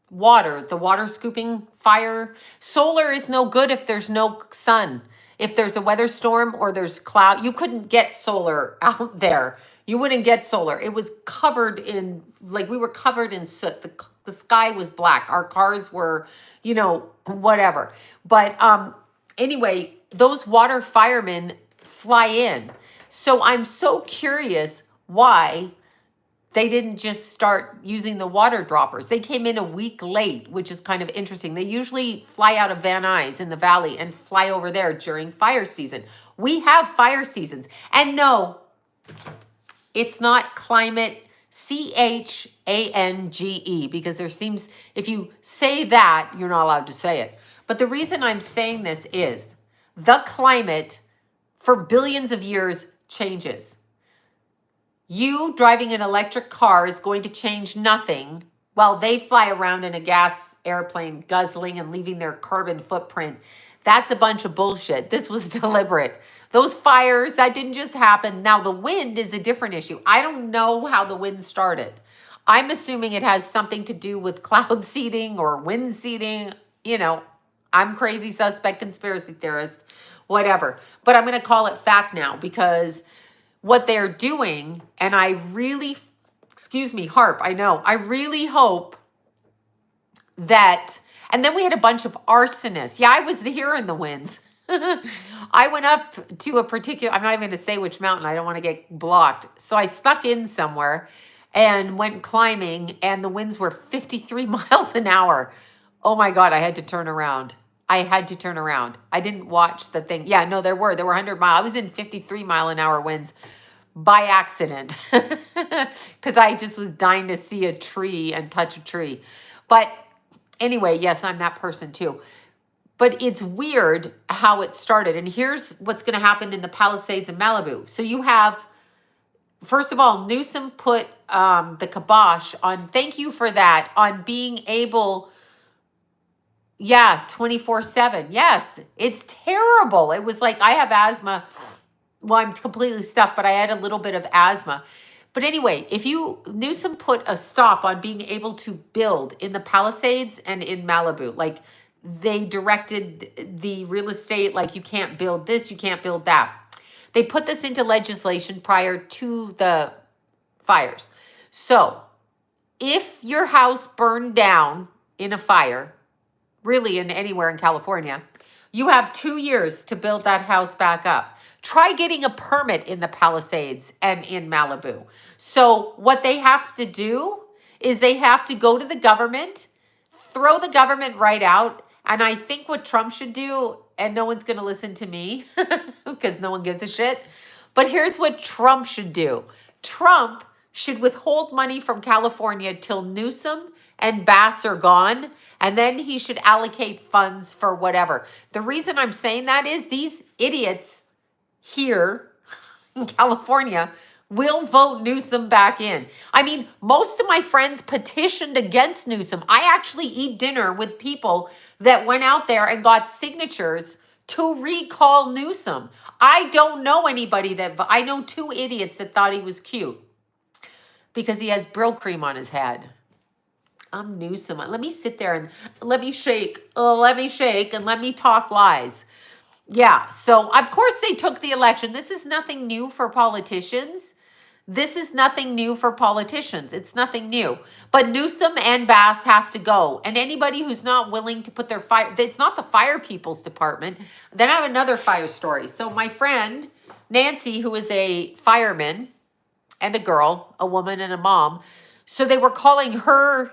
water scooping fire, solar is no good if there's no sun. If there's a weather storm or there's cloud, you couldn't get solar out there. You wouldn't get solar. It was covered in, like, we were covered in soot. The sky was black. Our cars were, you know, whatever. But anyway, those water firemen fly in. So I'm so curious why they didn't just start using the water droppers. They came in a week late, which is kind of interesting. They usually fly out of Van Nuys in the valley and fly over there during fire season. We have fire seasons. And no, it's not climate, CHANGE, because there seems, if you say that, you're not allowed to say it. But the reason I'm saying this is the climate for billions of years changes. You driving an electric car is going to change nothing while they fly around in a gas airplane guzzling and leaving their carbon footprint. That's a bunch of bullshit. This was deliberate. Those fires, that didn't just happen. Now the wind is a different issue. I don't know how the wind started. I'm assuming it has something to do with cloud seeding or wind seeding. You know, I'm crazy suspect, conspiracy theorist, whatever. But I'm going to call it fact now because what they're doing, and I really, excuse me, harp, I know, I really hope that, and then we had a bunch of arsonists. Yeah, I was here in the winds. I went up to a particular, I'm not even going to say which mountain, I don't want to get blocked. So I stuck in somewhere and went climbing, and the winds were 53 miles an hour. Oh my God, I had to turn around. I didn't watch the thing. Yeah, no, there were 100 miles. I was in 53 mile an hour winds by accident because I just was dying to see a tree and touch a tree. But anyway, yes, I'm that person too. But it's weird how it started. And here's what's going to happen in the Palisades in Malibu. So you have, first of all, Newsom put the kibosh on, thank you for that, on being able, yeah, 24/7. Yes, it's terrible. It was like, I have asthma. Well, I'm completely stuffed, but I had a little bit of asthma. But anyway, Newsom put a stop on being able to build in the Palisades and in Malibu. Like, they directed the real estate, like, you can't build this, you can't build that. They put this into legislation prior to the fires. So if your house burned down in a fire, really in anywhere in California, you have 2 years to build that house back up. Try getting a permit in the Palisades and in Malibu. So what they have to do is they have to go to the government, throw the government right out. And I think what Trump should do, and no one's going to listen to me because no one gives a shit, but here's what Trump should do. Trump should withhold money from California till Newsom and Bass are gone, and then he should allocate funds for whatever. The reason I'm saying that is these idiots here in California will vote Newsom back in. I mean, most of my friends petitioned against Newsom. I actually eat dinner with people that went out there and got signatures to recall Newsom. I don't know anybody I know 2 idiots that thought he was cute because he has Brill cream on his head. I'm Newsom. Let me sit there and let me shake and let me talk lies. Yeah, so of course they took the election. This is nothing new for politicians. This is nothing new for politicians. It's nothing new. But Newsom and Bass have to go. And anybody who's not willing to put their fire, it's not the fire people's department. Then I have another fire story. So my friend, Nancy, who is a fireman and a girl, a woman and a mom, so they were calling her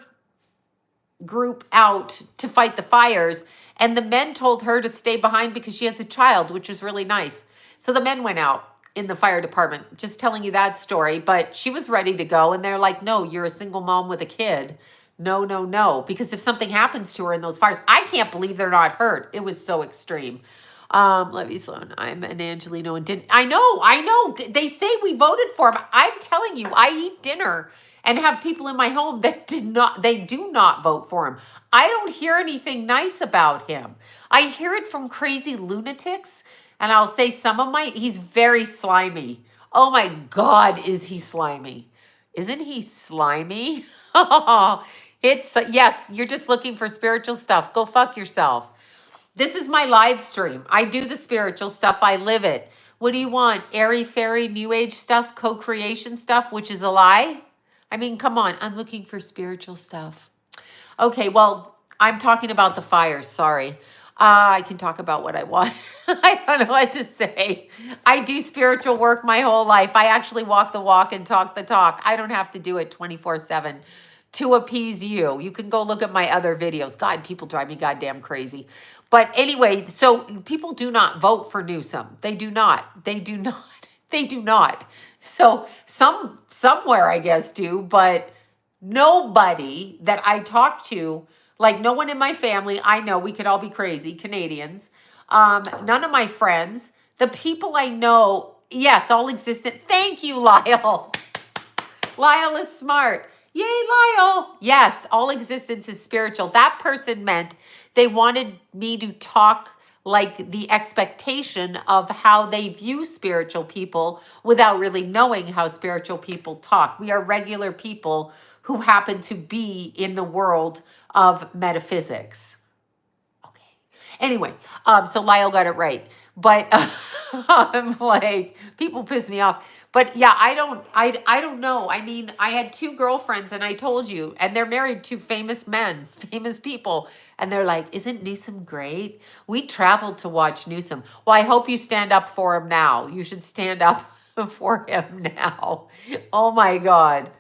group out to fight the fires. And the men told her to stay behind because she has a child, which was really nice. So the men went out in the fire department, just telling you that story. But she was ready to go. And they're like, no, you're a single mom with a kid. No, no, no. Because if something happens to her in those fires, I can't believe they're not hurt. It was so extreme. Levy Sloan, I'm an Angelino and didn't. I know. They say we voted for him. I'm telling you, I eat dinner and have people in my home that they do not vote for him. I don't hear anything nice about him. I hear it from crazy lunatics. And I'll say he's very slimy. Oh my God, is he slimy? Isn't he slimy? Yes, you're just looking for spiritual stuff. Go fuck yourself. This is my live stream. I do the spiritual stuff. I live it. What do you want? Airy fairy, new age stuff, co-creation stuff, which is a lie? I mean, come on. I'm looking for spiritual stuff. Okay, well, I'm talking about the fires. Sorry. I can talk about what I want. I don't know what to say. I do spiritual work my whole life. I actually walk the walk and talk the talk. I don't have to do it 24/7 to appease you. You can go look at my other videos. God, people drive me goddamn crazy. But anyway, so people do not vote for Newsom. They do not. They do not. They do not. So somewhere I guess do, but nobody that I talk to, like no one in my family, I know we could all be crazy, Canadians. None of my friends, the people I know, yes, all existent. Thank you, Lyle. Lyle is smart. Yay, Lyle. Yes, all existence is spiritual. That person meant they wanted me to talk like the expectation of how they view spiritual people without really knowing how spiritual people talk. We are regular people who happen to be in the world of metaphysics. Okay. Anyway, so Lyle got it right. But I'm like, people piss me off. But yeah, I don't know. I mean, I had 2 girlfriends and I told you, and they're married to famous men, famous people. And they're like, isn't Newsom great? We traveled to watch Newsom. Well, I hope you stand up for him now. You should stand up for him now. Oh my God.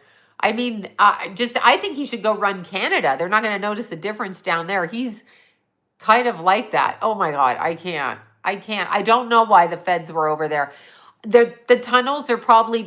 I mean, I think he should go run Canada. They're not going to notice a difference down there. He's kind of like that. Oh my God, I can't. I don't know why the feds were over there. The tunnels are probably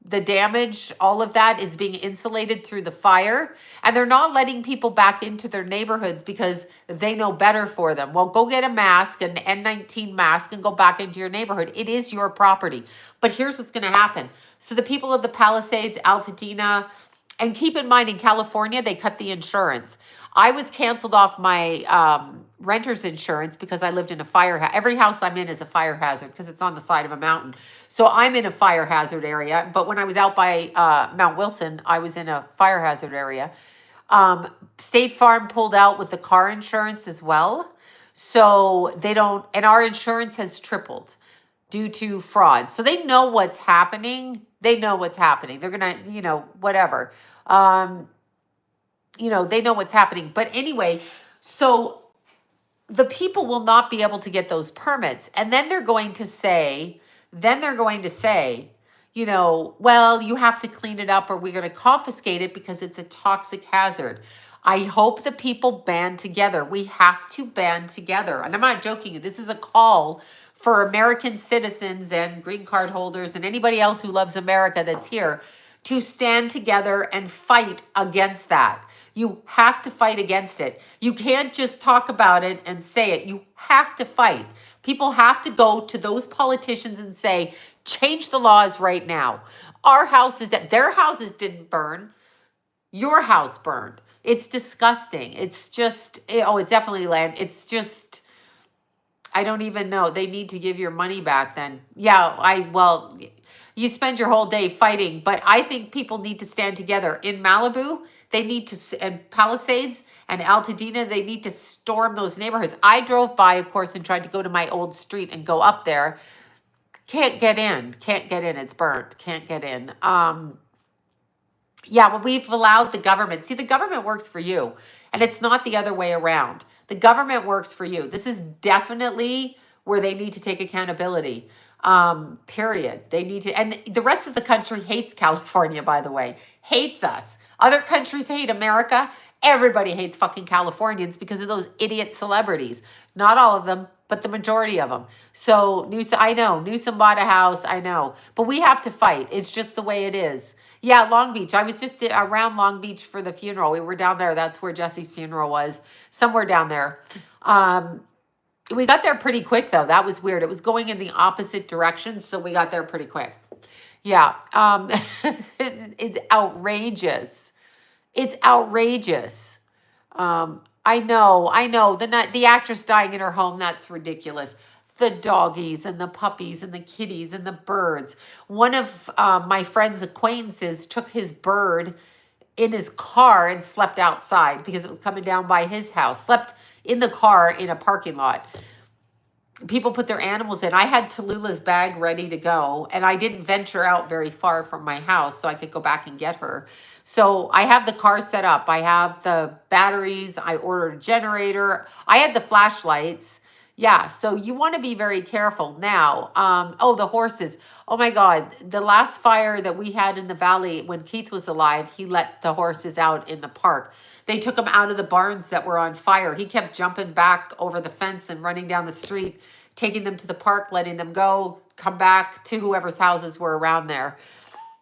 the damage, all of that is being insulated through the fire. And they're not letting people back into their neighborhoods because they know better for them. Well, go get a mask, an N19 mask, and go back into your neighborhood. It is your property. But here's what's going to happen. So the people of the Palisades, Altadena, and keep in mind in California, they cut the insurance. I was canceled off my renter's insurance because I lived in a fire. Every house I'm in is a fire hazard because it's on the side of a mountain. So I'm in a fire hazard area. But when I was out by Mount Wilson, I was in a fire hazard area. State Farm pulled out with the car insurance as well. So they don't, and our insurance has tripled due to fraud. So they know what's happening. They know what's happening. They're going to, whatever. Um, they know what's happening. But anyway, so the people will not be able to get those permits. And then they're going to say, well, you have to clean it up or we're going to confiscate it because it's a toxic hazard. I hope the people band together. We have to band together. And I'm not joking. This is a call for American citizens and green card holders and anybody else who loves America that's here to stand together and fight against that. You have to fight against it. You can't just talk about it and say it. You have to fight. People have to go to those politicians and say, change the laws right now. Their houses didn't burn. Your house burned. It's disgusting. It's just, it's definitely land. It's just, I don't even know. They need to give your money back then. Yeah, you spend your whole day fighting, but I think people need to stand together. In Malibu, they need to, and Palisades and Altadena, they need to storm those neighborhoods. I drove by, of course, and tried to go to my old street and go up there. Can't get in. It's burnt. Can't get in. Well, we've allowed the government. See, the government works for you, and it's not the other way around. The government works for you. This is definitely where they need to take accountability. Period. They need to, and the rest of the country hates California, by the way, hates us. Other countries hate America. Everybody hates fucking Californians because of those idiot celebrities. Not all of them, but the majority of them. So Newsom bought a house. I know, but we have to fight. It's just the way it is. Yeah, Long Beach. I was just around Long Beach for the funeral. We were down there. That's where Jesse's funeral was, somewhere down there. We got there pretty quick, though. That was weird. It was going in the opposite direction, so we got there pretty quick. Yeah, it's outrageous. It's outrageous. I know. The actress dying in her home, that's ridiculous. The doggies and the puppies and the kitties and the birds. One of my friend's acquaintances took his bird in his car and slept outside because it was coming down by his house. Slept in the car in a parking lot. People put their animals in. I had Tallulah's bag ready to go, and I didn't venture out very far from my house so I could go back and get her. So I have the car set up. I have the batteries. I ordered a generator. I had the flashlights. Yeah, so you want to be very careful now. The horses. Oh my God, the last fire that we had in the valley when Keith was alive, he let the horses out in the park. They took him out of the barns that were on fire. He kept jumping back over the fence and running down the street, taking them to the park, letting them go, come back to whoever's houses were around there.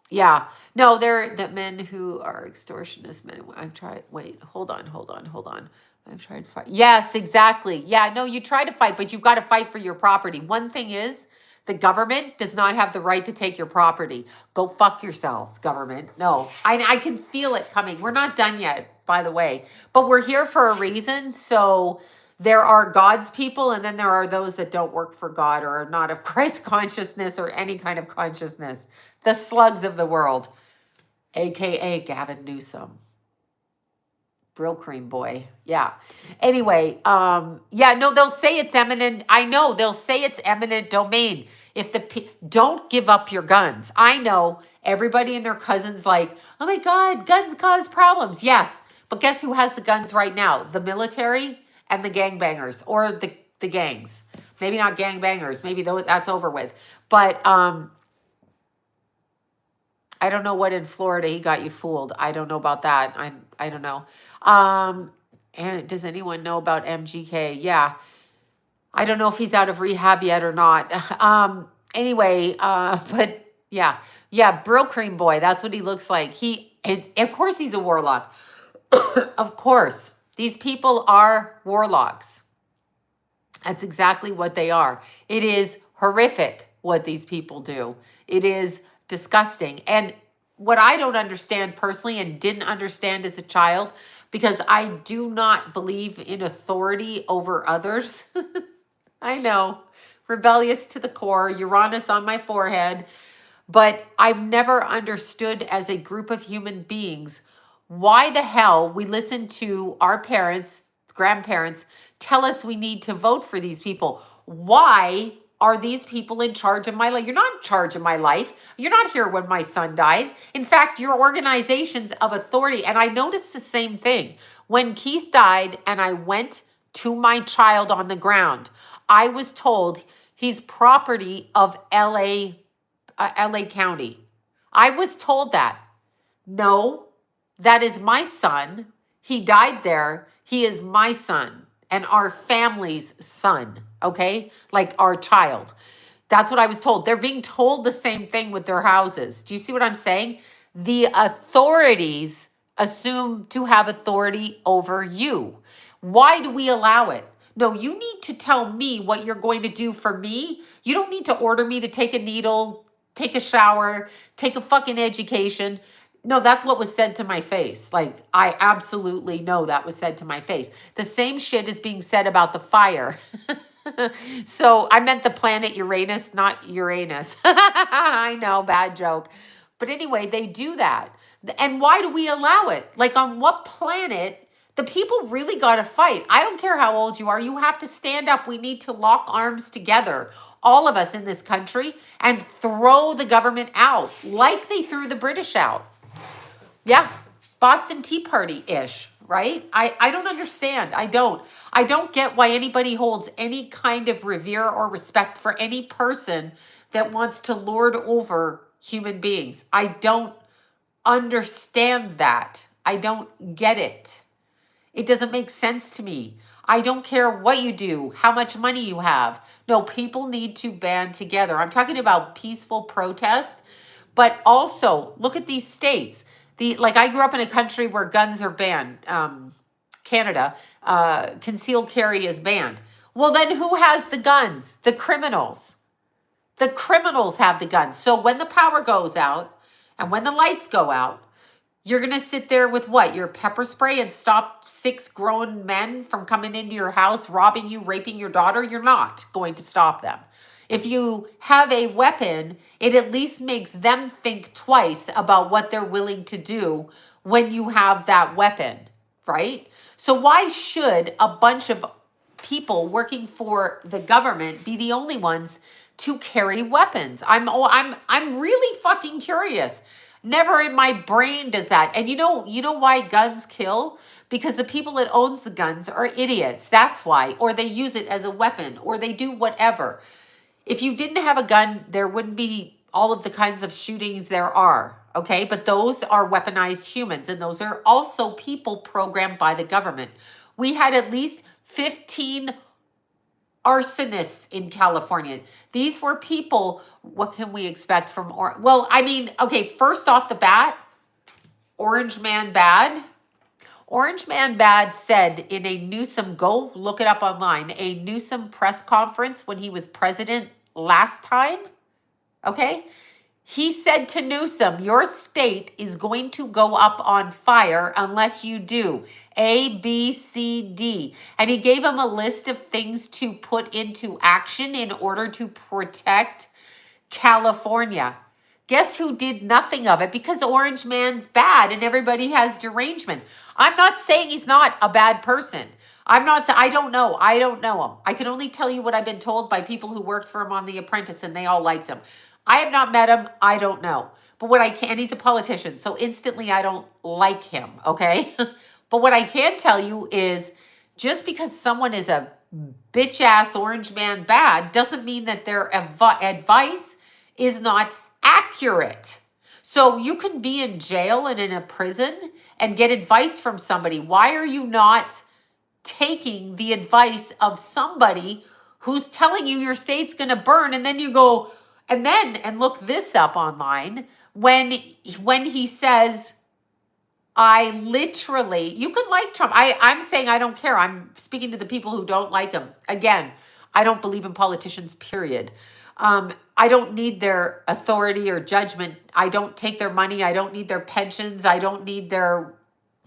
Yeah. No, they're the men who are extortionist men. I've tried. Wait, hold on. I've tried to fight. Yes, exactly. Yeah, no, you try to fight, but you've got to fight for your property. One thing is, the government does not have the right to take your property. Go fuck yourselves, government. No, I can feel it coming. We're not done yet, by the way, but we're here for a reason. So there are God's people, and then there are those that don't work for God or are not of Christ consciousness or any kind of consciousness. The slugs of the world, aka Gavin Newsom. Brill cream boy. Yeah. Anyway, they'll say it's eminent. I know they'll say it's eminent domain. If don't give up your guns. I know everybody and their cousins like, oh my God, guns cause problems. Yes. But guess who has the guns right now? The military and the gangbangers, or the gangs. Maybe not gangbangers. Maybe that's over with. But I don't know what in Florida he got you fooled. I don't know about that. I don't know. And does anyone know about MGK? Yeah. I don't know if he's out of rehab yet or not. Anyway, but yeah. Yeah, Brill Cream Boy. That's what he looks like. Of course he's a warlock. Of course. These people are warlocks. That's exactly what they are. It is horrific what these people do. It is disgusting. And what I don't understand personally and didn't understand as a child, because I do not believe in authority over others. I know, rebellious to the core, Uranus on my forehead, but I've never understood as a group of human beings why the hell we listen to our parents, grandparents, tell us we need to vote for these people. Why Are these people in charge of my life? You're not in charge of my life. You're not here when my son died. In fact, your organizations of authority, and I noticed the same thing. When Keith died and I went to my child on the ground, I was told he's property of LA County. I was told that. No, that is my son. He died there. He is my son and our family's son, okay? Like our child. That's what I was told. They're being told the same thing with their houses. Do you see what I'm saying? The authorities assume to have authority over you. Why do we allow it? No, you need to tell me what you're going to do for me. You don't need to order me to take a needle, take a shower, take a fucking education. No, that's what was said to my face. Like, I absolutely know that was said to my face. The same shit is being said about the fire. So I meant the planet Uranus, not Uranus. I know, bad joke. But anyway, they do that. And why do we allow it? Like, on what planet? The people really got to fight. I don't care how old you are. You have to stand up. We need to lock arms together, all of us in this country, and throw the government out like they threw the British out. Yeah, Boston Tea Party-ish, right? I don't understand. I don't get why anybody holds any kind of revere or respect for any person that wants to lord over human beings. I don't understand that. I don't get it. It doesn't make sense to me. I don't care what you do, how much money you have. No, people need to band together. I'm talking about peaceful protest, but also look at these states. Like, I grew up in a country where guns are banned. Canada, concealed carry is banned. Well, then who has the guns? The criminals. The criminals have the guns. So when the power goes out and when the lights go out, you're going to sit there with what? Your pepper spray and stop 6 grown men from coming into your house, robbing you, raping your daughter? You're not going to stop them. If you have a weapon, it at least makes them think twice about what they're willing to do when you have that weapon, right? So why should a bunch of people working for the government be the only ones to carry weapons? I'm really fucking curious. Never in my brain does that. And you know why guns kill? Because the people that owns the guns are idiots. That's why. Or they use it as a weapon, or they do whatever. If you didn't have a gun, there wouldn't be all of the kinds of shootings there are, okay? But those are weaponized humans, and those are also people programmed by the government. We had at least 15 arsonists in California. These were people, what can we expect from, well, I mean, okay, first off the bat, Orange Man Bad. Orange Man Bad said in a Newsom, go look it up online, a Newsom press conference when he was president last time, okay? He said to Newsom, your state is going to go up on fire unless you do A, B, C, D. And he gave him a list of things to put into action in order to protect California. Guess who did nothing of it? Because Orange Man's bad and everybody has derangement. I'm not saying he's not a bad person. I don't know. I don't know him. I can only tell you what I've been told by people who worked for him on The Apprentice, and they all liked him. I have not met him. I don't know. But what I can, he's a politician, so instantly I don't like him, okay? But what I can tell you is just because someone is a bitch-ass Orange Man Bad doesn't mean that their advice is not accurate. So you can be in jail and in a prison and get advice from somebody. Why are you not taking the advice of somebody who's telling you your state's going to burn, and then you go, and look this up online, when he says, I literally, you can like Trump. I'm saying I don't care. I'm speaking to the people who don't like him. Again, I don't believe in politicians, period. I don't need their authority or judgment. I don't take their money. I don't need their pensions. I don't need their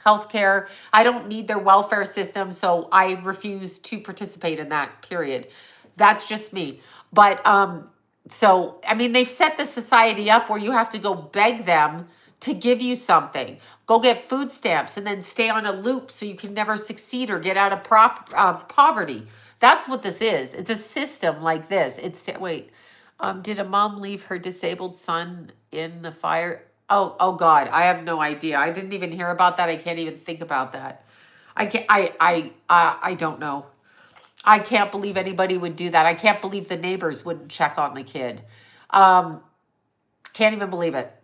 healthcare. I don't need their welfare system. So I refuse to participate in that, period. That's just me. But so, I mean, they've set the society up where you have to go beg them to give you something. Go get food stamps and then stay on a loop so you can never succeed or get out of poverty. That's what this is. It's a system like this. Wait, did a mom leave her disabled son in the fire? Oh God, I have no idea. I didn't even hear about that. I can't even think about that. I can't, I don't know. I can't believe anybody would do that. I can't believe the neighbors wouldn't check on the kid. Um, can't even believe it.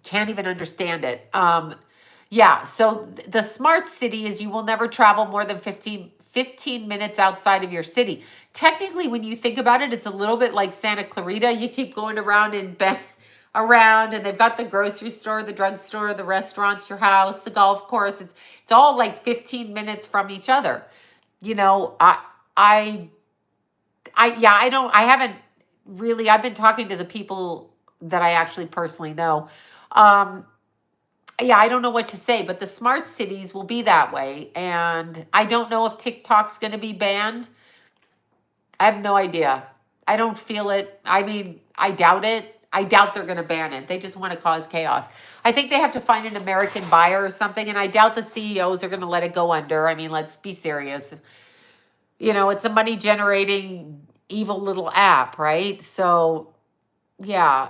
Can't even understand it. Yeah, so the smart city is you will never travel more than 15 minutes outside of your city. Technically, when you think about it, it's a little bit like Santa Clarita. You keep going around around, and they've got the grocery store, the drugstore, the restaurants, your house, the golf course. It's all like 15 minutes from each other. You know, I, yeah, I haven't really, I've been talking to the people that I actually personally know. Um, yeah, I don't know what to say, but the smart cities will be that way. And I don't know if TikTok's going to be banned. I have no idea. I don't feel it. I mean, I doubt it. I doubt they're going to ban it. They just want to cause chaos. I think they have to find an American buyer or something. And I doubt the CEOs are going to let it go under. I mean, let's be serious. You know, it's a money generating evil little app, right? So, yeah,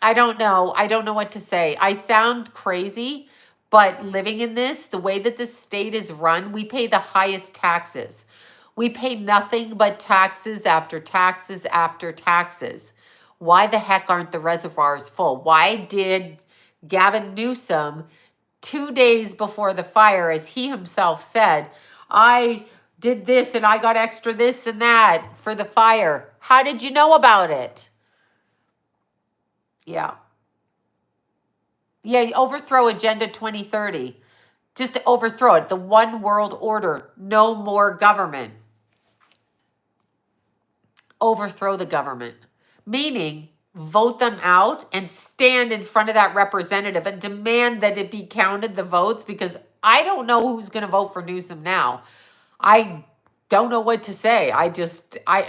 I don't know. I don't know what to say. I sound crazy, but living in this, the way that this state is run, we pay the highest taxes. We pay nothing but taxes after taxes after taxes. Why the heck aren't the reservoirs full? Why did Gavin Newsom, 2 days before the fire, as he himself said, I did this and I got extra this and that for the fire? How did you know about it? Yeah. Yeah, overthrow Agenda 2030. Just to overthrow it. The one world order. No more government. Overthrow the government. Meaning, vote them out and stand in front of that representative and demand that it be counted, the votes, because I don't know who's going to vote for Newsom now. I don't know what to say.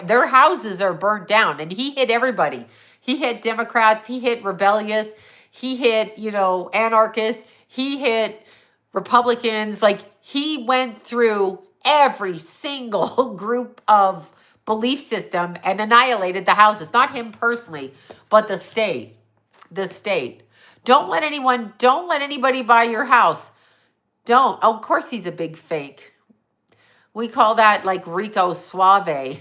Their houses are burnt down, and he hit everybody. He hit Democrats, he hit rebellious, he hit, anarchists, he hit Republicans. Like, he went through every single group of belief system and annihilated the houses. Not him personally, but the state. The state. Don't let anybody buy your house. Don't. Oh, of course he's a big fake. We call that like Rico Suave.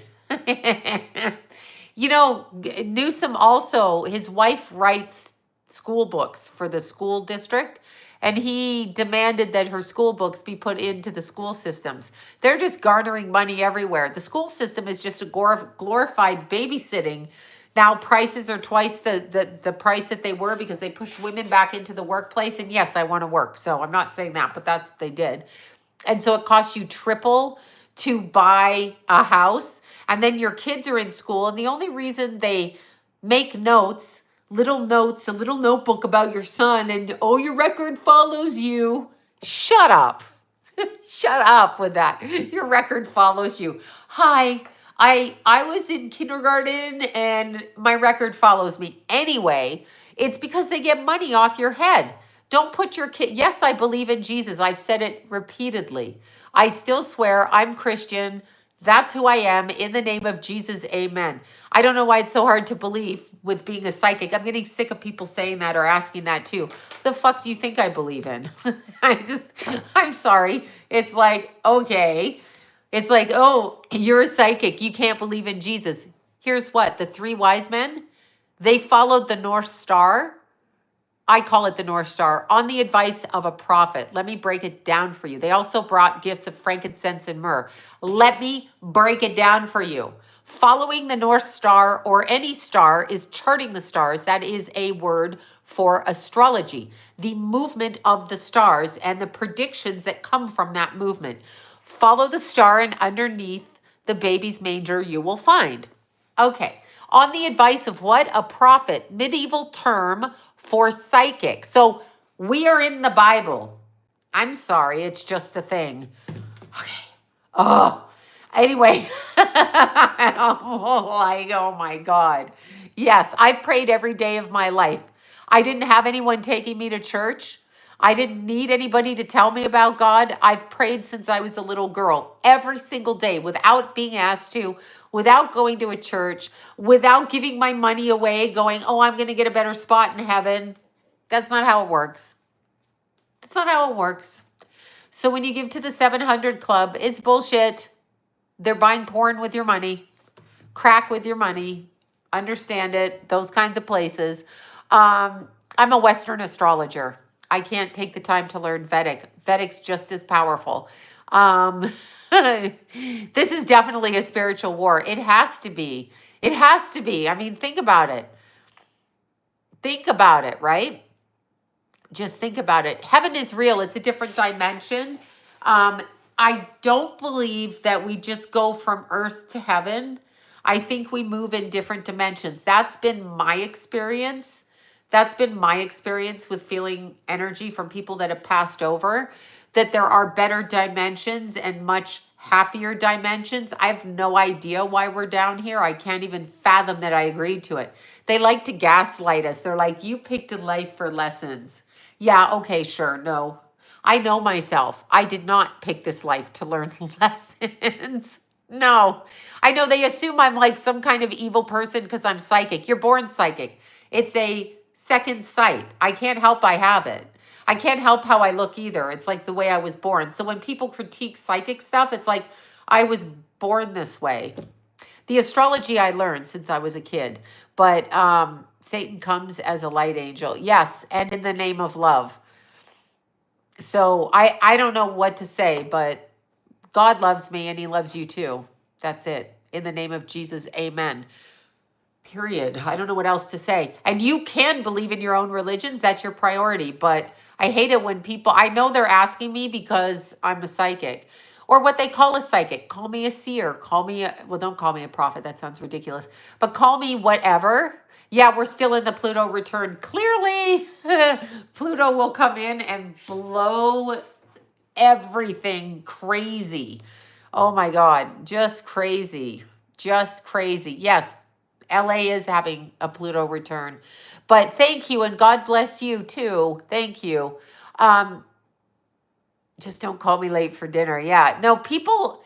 Newsom also, his wife writes school books for the school district, and he demanded that her school books be put into the school systems. They're just garnering money everywhere. The school system is just a glorified babysitting. Now prices are twice the price that they were because they pushed women back into the workplace. And yes, I want to work, so I'm not saying that, but that's what they did. And so it costs you triple to buy a house. And then your kids are in school. And the only reason they make notes, a little notebook about your son, and oh, your record follows you. Shut up. Shut up with that. Your record follows you. Hi, I was in kindergarten and my record follows me. Anyway, it's because they get money off your head. Don't put your kid. Yes, I believe in Jesus. I've said it repeatedly. I still swear I'm Christian. That's who I am. In the name of Jesus, amen. I don't know why it's so hard to believe with being a psychic. I'm getting sick of people saying that or asking that too. The fuck do you think I believe in? I'm sorry. It's like, okay. It's like, oh, you're a psychic. You can't believe in Jesus. Here's what, the three wise men, they followed the North Star. I call it the North Star, on the advice of a prophet. Let me break it down for you. They also brought gifts of frankincense and myrrh. Let me break it down for you. Following the North Star, or any star, is charting the stars. That is a word for astrology, the movement of the stars and the predictions that come from that movement. Follow the star, and underneath the baby's manger you will find. Okay, on the advice of what? A prophet, medieval term for psychic. So we are in the Bible. I'm sorry, it's just a thing. Okay. Oh, anyway. Oh my God. Yes, I've prayed every day of my life. I didn't have anyone taking me to church. I didn't need anybody to tell me about God. I've prayed since I was a little girl, every single day, without being asked to, without going to a church, without giving my money away, going, oh, I'm going to get a better spot in heaven. That's not how it works. That's not how it works. So when you give to the 700 Club, it's bullshit. They're buying porn with your money, crack with your money. Understand it. Those kinds of places. I'm a Western astrologer. I can't take the time to learn Vedic. Vedic's just as powerful. Um, this is definitely a spiritual war. It has to be. It has to be. I mean, think about it. Think about it, right? Just think about it. Heaven is real. It's a different dimension. I don't believe that we just go from earth to heaven. I think we move in different dimensions. That's been my experience. That's been my experience with feeling energy from people that have passed over, that there are better dimensions and much happier dimensions. I have no idea why we're down here. I can't even fathom that I agreed to it. They like to gaslight us. They're like, you picked a life for lessons. Yeah, okay, sure. No, I know myself. I did not pick this life to learn lessons. No, I know they assume I'm like some kind of evil person because I'm psychic. You're born psychic. It's a second sight. I can't help I have it. I can't help how I look either. It's like the way I was born. So when people critique psychic stuff, it's like I was born this way. The astrology I learned since I was a kid, but Satan comes as a light angel. Yes, and in the name of love. So I don't know what to say, but God loves me and he loves you too. That's it. In the name of Jesus, amen. Period. I don't know what else to say. And you can believe in your own religions. That's your priority. But I hate it when people, I know they're asking me because I'm a psychic or what they call a psychic. Call me a seer. Call me, well, don't call me a prophet. That sounds ridiculous. But call me whatever. Yeah, we're still in the Pluto return. Clearly, Pluto will come in and blow everything crazy. Oh my God, just crazy. Just crazy. Yes, LA is having a Pluto return. But thank you, and God bless you too. Thank you. Um, just don't call me late for dinner. Yeah. No, people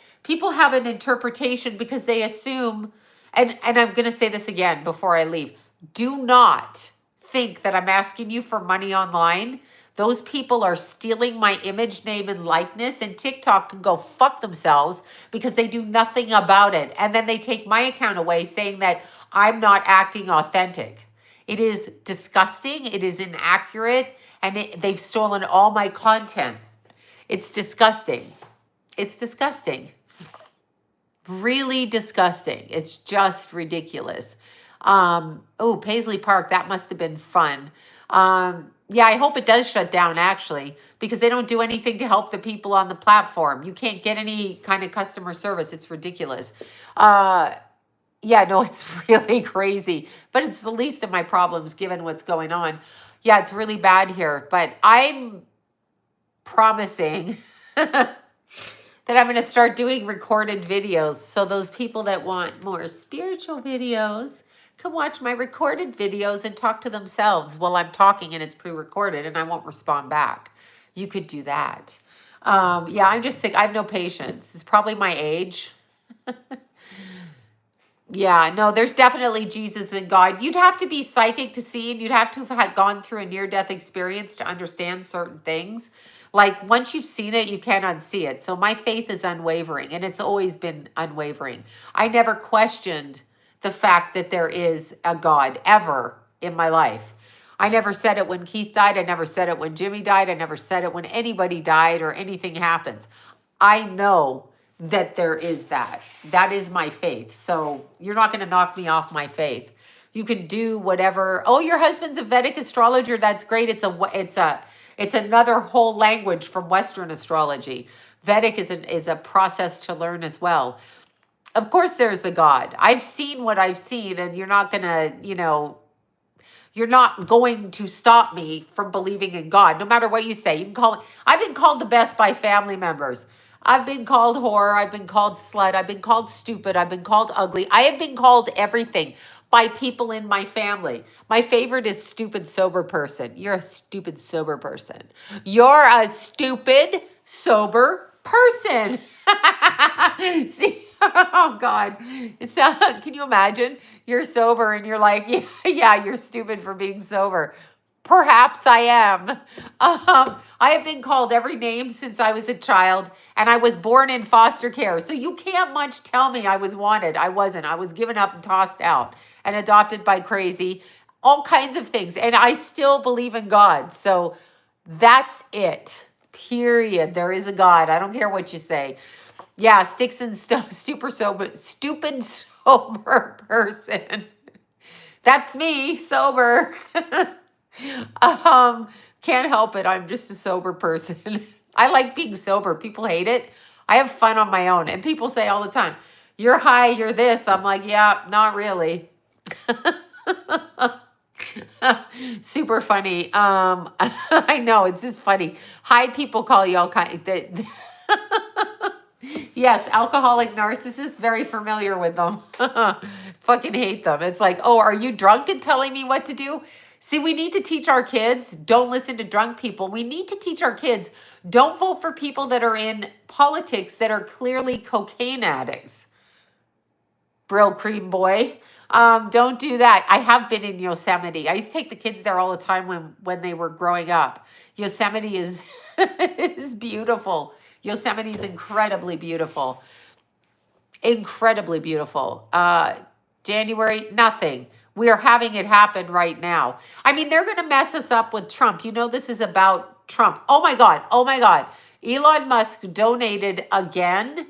have an interpretation because they assume, and I'm going to say this again before I leave. Do not think that I'm asking you for money online. Those people are stealing my image, name, and likeness, and TikTok can go fuck themselves because they do nothing about it. And then they take my account away saying that I'm not acting authentic. It is disgusting. It is inaccurate. And they've stolen all my content. It's disgusting. It's disgusting. Really disgusting. It's just ridiculous. Oh, Paisley Park, that must have been fun. Yeah, I hope it does shut down actually, because they don't do anything to help the people on the platform. You can't get any kind of customer service. It's ridiculous. Yeah, no, it's really crazy, but it's the least of my problems given what's going on. Yeah, it's really bad here, but I'm promising that I'm going to start doing recorded videos. So those people that want more spiritual videos can watch my recorded videos and talk to themselves while I'm talking and it's pre-recorded and I won't respond back. You could do that. Yeah, I'm just sick. I have no patience. It's probably my age. Yeah, no, there's definitely Jesus and God. You'd have to be psychic to see, and you'd have to have gone through a near-death experience to understand certain things. Like once you've seen it, you can't unsee it. So my faith is unwavering, and it's always been unwavering. I never questioned the fact that there is a God ever in my life. I never said it when Keith died. I never said it when Jimmy died. I never said it when anybody died or anything happens. I know that there is that. That is my faith. So you're not going to knock me off my faith. You can do whatever. Oh, your husband's a Vedic astrologer. That's great. It's another whole language from Western astrology. Vedic is a process to learn as well. Of course, there's a God. I've seen what I've seen, and you're not going to, you're not going to stop me from believing in God, no matter what you say. You can call it. I've been called the best by family members. I've been called whore. I've been called slut. I've been called stupid. I've been called ugly. I have been called everything. by people in my family. My favorite is stupid sober person. You're a stupid sober person. You're a stupid sober person. See, oh God. Can you imagine? You're sober and you're like, yeah, you're stupid for being sober. Perhaps I am. I have been called every name since I was a child, and I was born in foster care. So you can't much tell me I was wanted. I wasn't. I was given up and tossed out and adopted by crazy, all kinds of things. And I still believe in God. So that's it. Period. There is a God. I don't care what you say. Yeah, sticks and stones, stupid sober person. That's me, sober. Can't help it. I'm just a sober person. I like being sober. People hate it. I have fun on my own. And people say all the time, you're high, you're this. I'm like, yeah, not really. Super funny. I know, it's just funny. High people call you all kind Yes, alcoholic narcissists, very familiar with them. Fucking hate them. It's like, oh, are you drunk and telling me what to do? See, we need to teach our kids, don't listen to drunk people. We need to teach our kids, don't vote for people that are in politics that are clearly cocaine addicts. Brill cream boy. Don't do that. I have been in Yosemite. I used to take the kids there all the time when they were growing up. Yosemite is is beautiful. Yosemite is incredibly beautiful. Incredibly beautiful. January, nothing. We are having it happen right now. I mean, they're going to mess us up with Trump. You know, this is about Trump. Oh my God. Oh my God. Elon Musk donated again.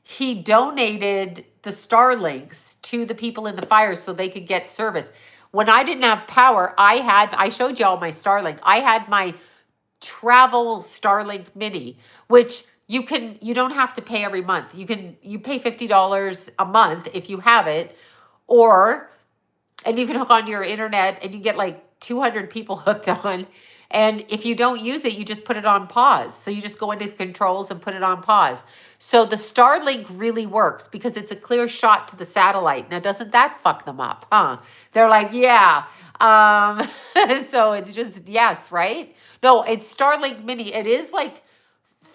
He donated the Starlinks to the people in the fire so they could get service. When I didn't have power, I showed you all my Starlink. I had my travel Starlink Mini, which you don't have to pay every month. You pay $50 a month if you have it, and you can hook onto your internet and you get like 200 people hooked on. And if you don't use it, you just put it on pause. So you just go into the controls and put it on pause. So the Starlink really works because it's a clear shot to the satellite. Now, doesn't that fuck them up, huh? They're like, yeah. So it's just, yes, right? No, it's Starlink Mini. It is like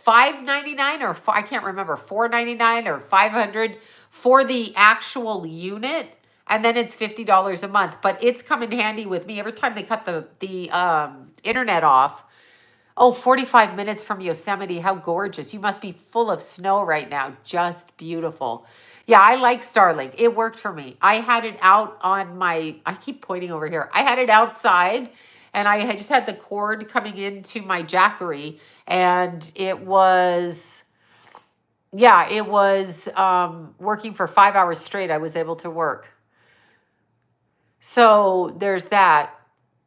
$5.99 or I can't remember, $4.99 or $500 for the actual unit. And then it's $50 a month, but it's come in handy with me every time they cut the internet off. Oh, 45 minutes from Yosemite. How gorgeous. You must be full of snow right now. Just beautiful. Yeah, I like Starlink. It worked for me. I had it out on I keep pointing over here. I had it outside and I had just had the cord coming into my Jackery, and it was working for 5 hours straight. I was able to work. So there's that.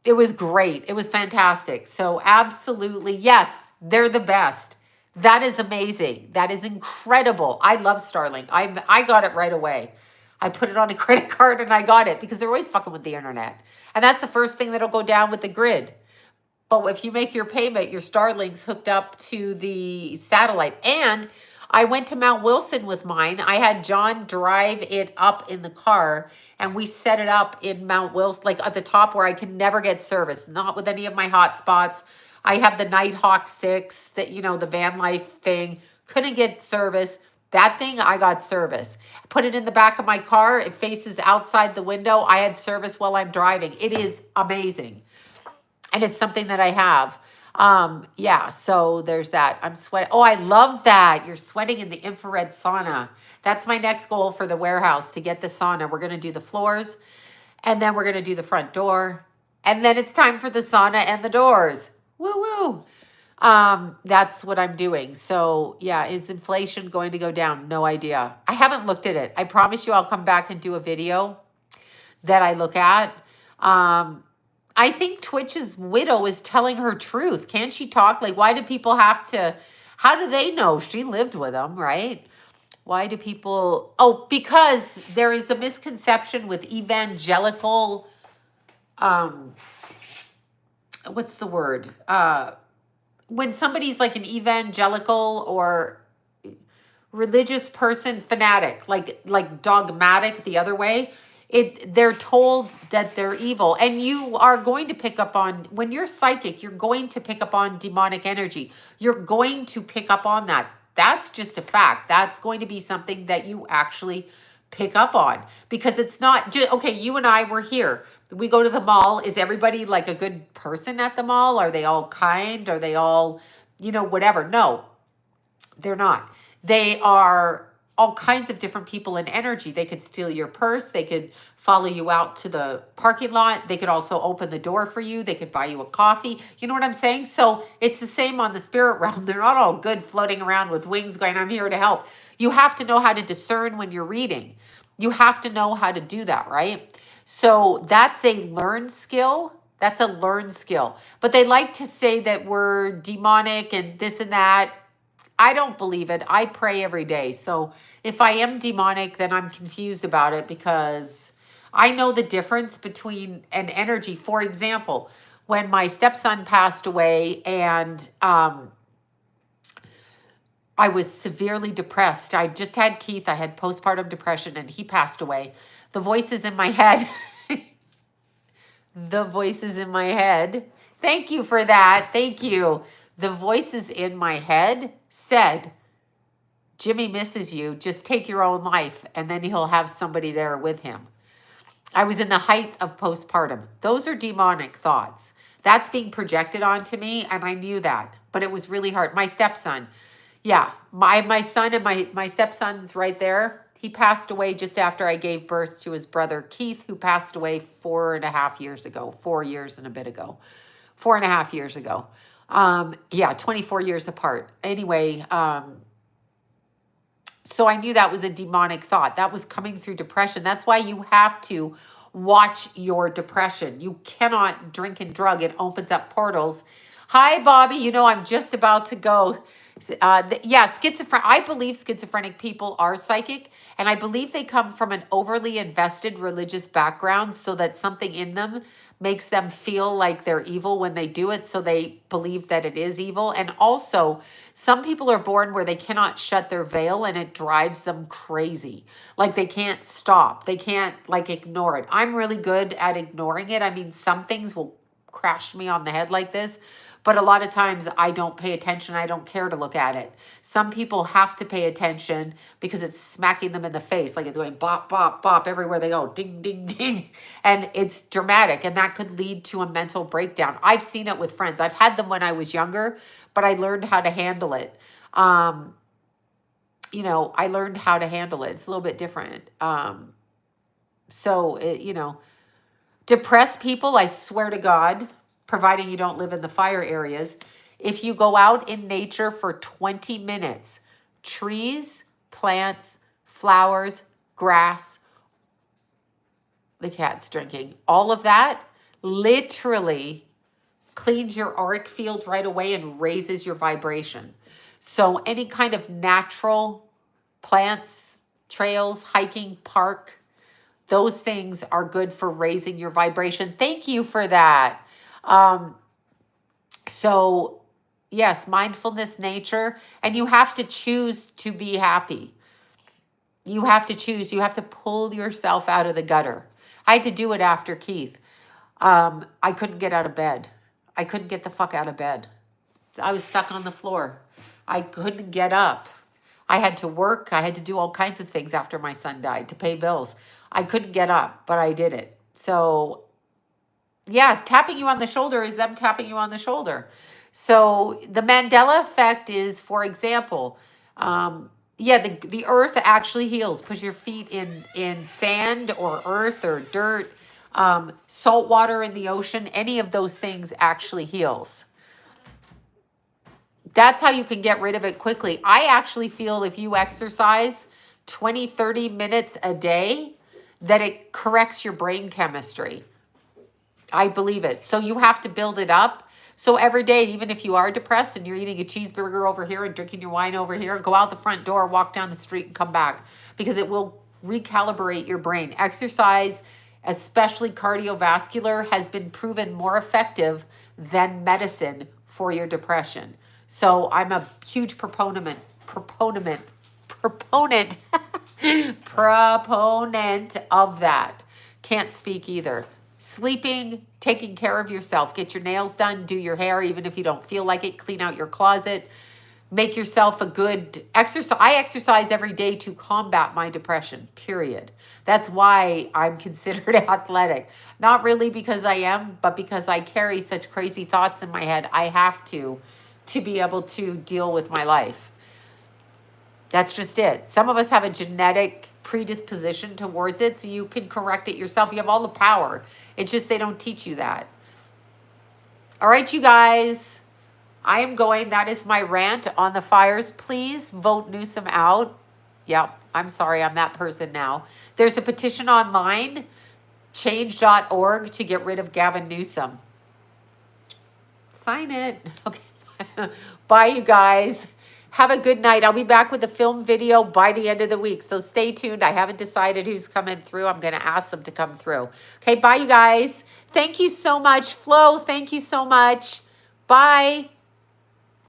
It was great. It was fantastic. So absolutely, yes, they're the best. That is amazing. That is incredible. I love Starlink. I got it right away. I put it on a credit card and I got it because they're always fucking with the internet. And that's the first thing that'll go down with the grid. But if you make your payment, your Starlink's hooked up to the satellite. And I went to Mount Wilson with mine. I had John drive it up in the car, and we set it up in Mount Wilson, like at the top where I can never get service, not with any of my hotspots. I have the Nighthawk 6, that, the van life thing, couldn't get service. That thing, I got service. Put it in the back of my car. It faces outside the window. I had service while I'm driving. It is amazing. And it's something that I have. Yeah, so there's that. I'm sweating. Oh, I love that. You're sweating in the infrared sauna. That's my next goal for the warehouse, to get the sauna. We're going to do the floors, and then we're going to do the front door. And then it's time for the sauna and the doors. Woo woo. That's what I'm doing. So yeah, is inflation going to go down? No idea. I haven't looked at it. I promise you I'll come back and do a video that I look at. I think Twitch's widow is telling her truth. Can't she talk? Like, why do people have to, how do they know? She lived with them, right? Why do people, because there is a misconception with evangelical, what's the word? When somebody's like an evangelical or religious person, fanatic, like dogmatic the other way, They're told that they're evil, and you are going to pick up on, when you're psychic, you're going to pick up on demonic energy. You're going to pick up on that. That's just a fact. That's going to be something that you actually pick up on, because it's not just, okay, you and I were here. We go to the mall. Is everybody like a good person at the mall? Are they all kind? Are they all, whatever? No, they're not. They are all kinds of different people and energy. They could steal your purse. They could follow you out to the parking lot. They could also open the door for you. They could buy you a coffee. You know what I'm saying? So it's the same on the spirit realm. They're not all good floating around with wings going, I'm here to help. You have to know how to discern when you're reading. You have to know how to do that, right? So that's a learned skill. That's a learned skill. But they like to say that we're demonic and this and that. I don't believe it. I pray every day. So if I am demonic, then I'm confused about it, because I know the difference between an energy. For example, when my stepson passed away and I was severely depressed. I just had Keith. I had postpartum depression and he passed away. The voices in my head, the voices in my head. Thank you for that. Thank you. The voices in my head said, Jimmy misses you. Just take your own life, and then he'll have somebody there with him. I was in the height of postpartum. Those are demonic thoughts. That's being projected onto me, and I knew that, but it was really hard. My stepson, yeah, my son and my stepson's right there. He passed away just after I gave birth to his brother Keith, who passed away 4.5 years ago, 4 years and a bit ago, 4.5 years ago. Yeah, 24 years apart. Anyway, so I knew that was a demonic thought. That was coming through depression. That's why you have to watch your depression. You cannot drink and drug. It opens up portals. Hi, Bobby. I'm just about to go. Yeah, schizophrenic. I believe schizophrenic people are psychic, and I believe they come from an overly invested religious background, so that something in them makes them feel like they're evil when they do it, so they believe that it is evil. And also, some people are born where they cannot shut their veil, and it drives them crazy. Like they can't stop. They can't ignore it. I'm really good at ignoring it. I mean, some things will crash me on the head like this, but a lot of times I don't pay attention. I don't care to look at it. Some people have to pay attention because it's smacking them in the face. Like it's going bop, bop, bop everywhere they go. Ding, ding, ding. And it's dramatic. And that could lead to a mental breakdown. I've seen it with friends. I've had them when I was younger, but I learned how to handle it. I learned how to handle it. It's a little bit different. Depressed people, I swear to God, providing you don't live in the fire areas, if you go out in nature for 20 minutes, trees, plants, flowers, grass, the cat's drinking, all of that literally cleans your auric field right away and raises your vibration. So any kind of natural plants, trails, hiking, park, those things are good for raising your vibration. Thank you for that. So yes, mindfulness, nature, and you have to choose to be happy. You have to choose. You have to pull yourself out of the gutter. I had to do it after Keith. I couldn't get out of bed. I couldn't get the fuck out of bed. I was stuck on the floor. I couldn't get up. I had to work. I had to do all kinds of things after my son died to pay bills. I couldn't get up, but I did it. So yeah, tapping you on the shoulder is them tapping you on the shoulder. So the Mandela effect is, for example, the earth actually heals. Put your feet in sand or earth or dirt, salt water in the ocean. Any of those things actually heals. That's how you can get rid of it quickly. I actually feel if you exercise 20, 30 minutes a day, that it corrects your brain chemistry. I believe it. So you have to build it up. So every day, even if you are depressed and you're eating a cheeseburger over here and drinking your wine over here, go out the front door, walk down the street and come back, because it will recalibrate your brain. Exercise, especially cardiovascular, has been proven more effective than medicine for your depression. So I'm a huge proponent of that. Can't speak either. Sleeping, taking care of yourself. Get your nails done, do your hair, even if you don't feel like it. Clean out your closet. Make yourself a good exercise. I exercise every day to combat my depression, period. That's why I'm considered athletic. Not really because I am, but because I carry such crazy thoughts in my head. I have to be able to deal with my life. That's just it. Some of us have a genetic predisposition towards it, so you can correct it yourself. You have all the power. It's just they don't teach you that. All right, you guys. I am going. That is my rant on the fires. Please vote Newsom out. Yep, I'm sorry. I'm that person now. There's a petition online, change.org, to get rid of Gavin Newsom. Sign it. Okay. Bye, you guys. Have a good night. I'll be back with a film video by the end of the week. So stay tuned. I haven't decided who's coming through. I'm going to ask them to come through. Okay, bye, you guys. Thank you so much. Flo, thank you so much. Bye.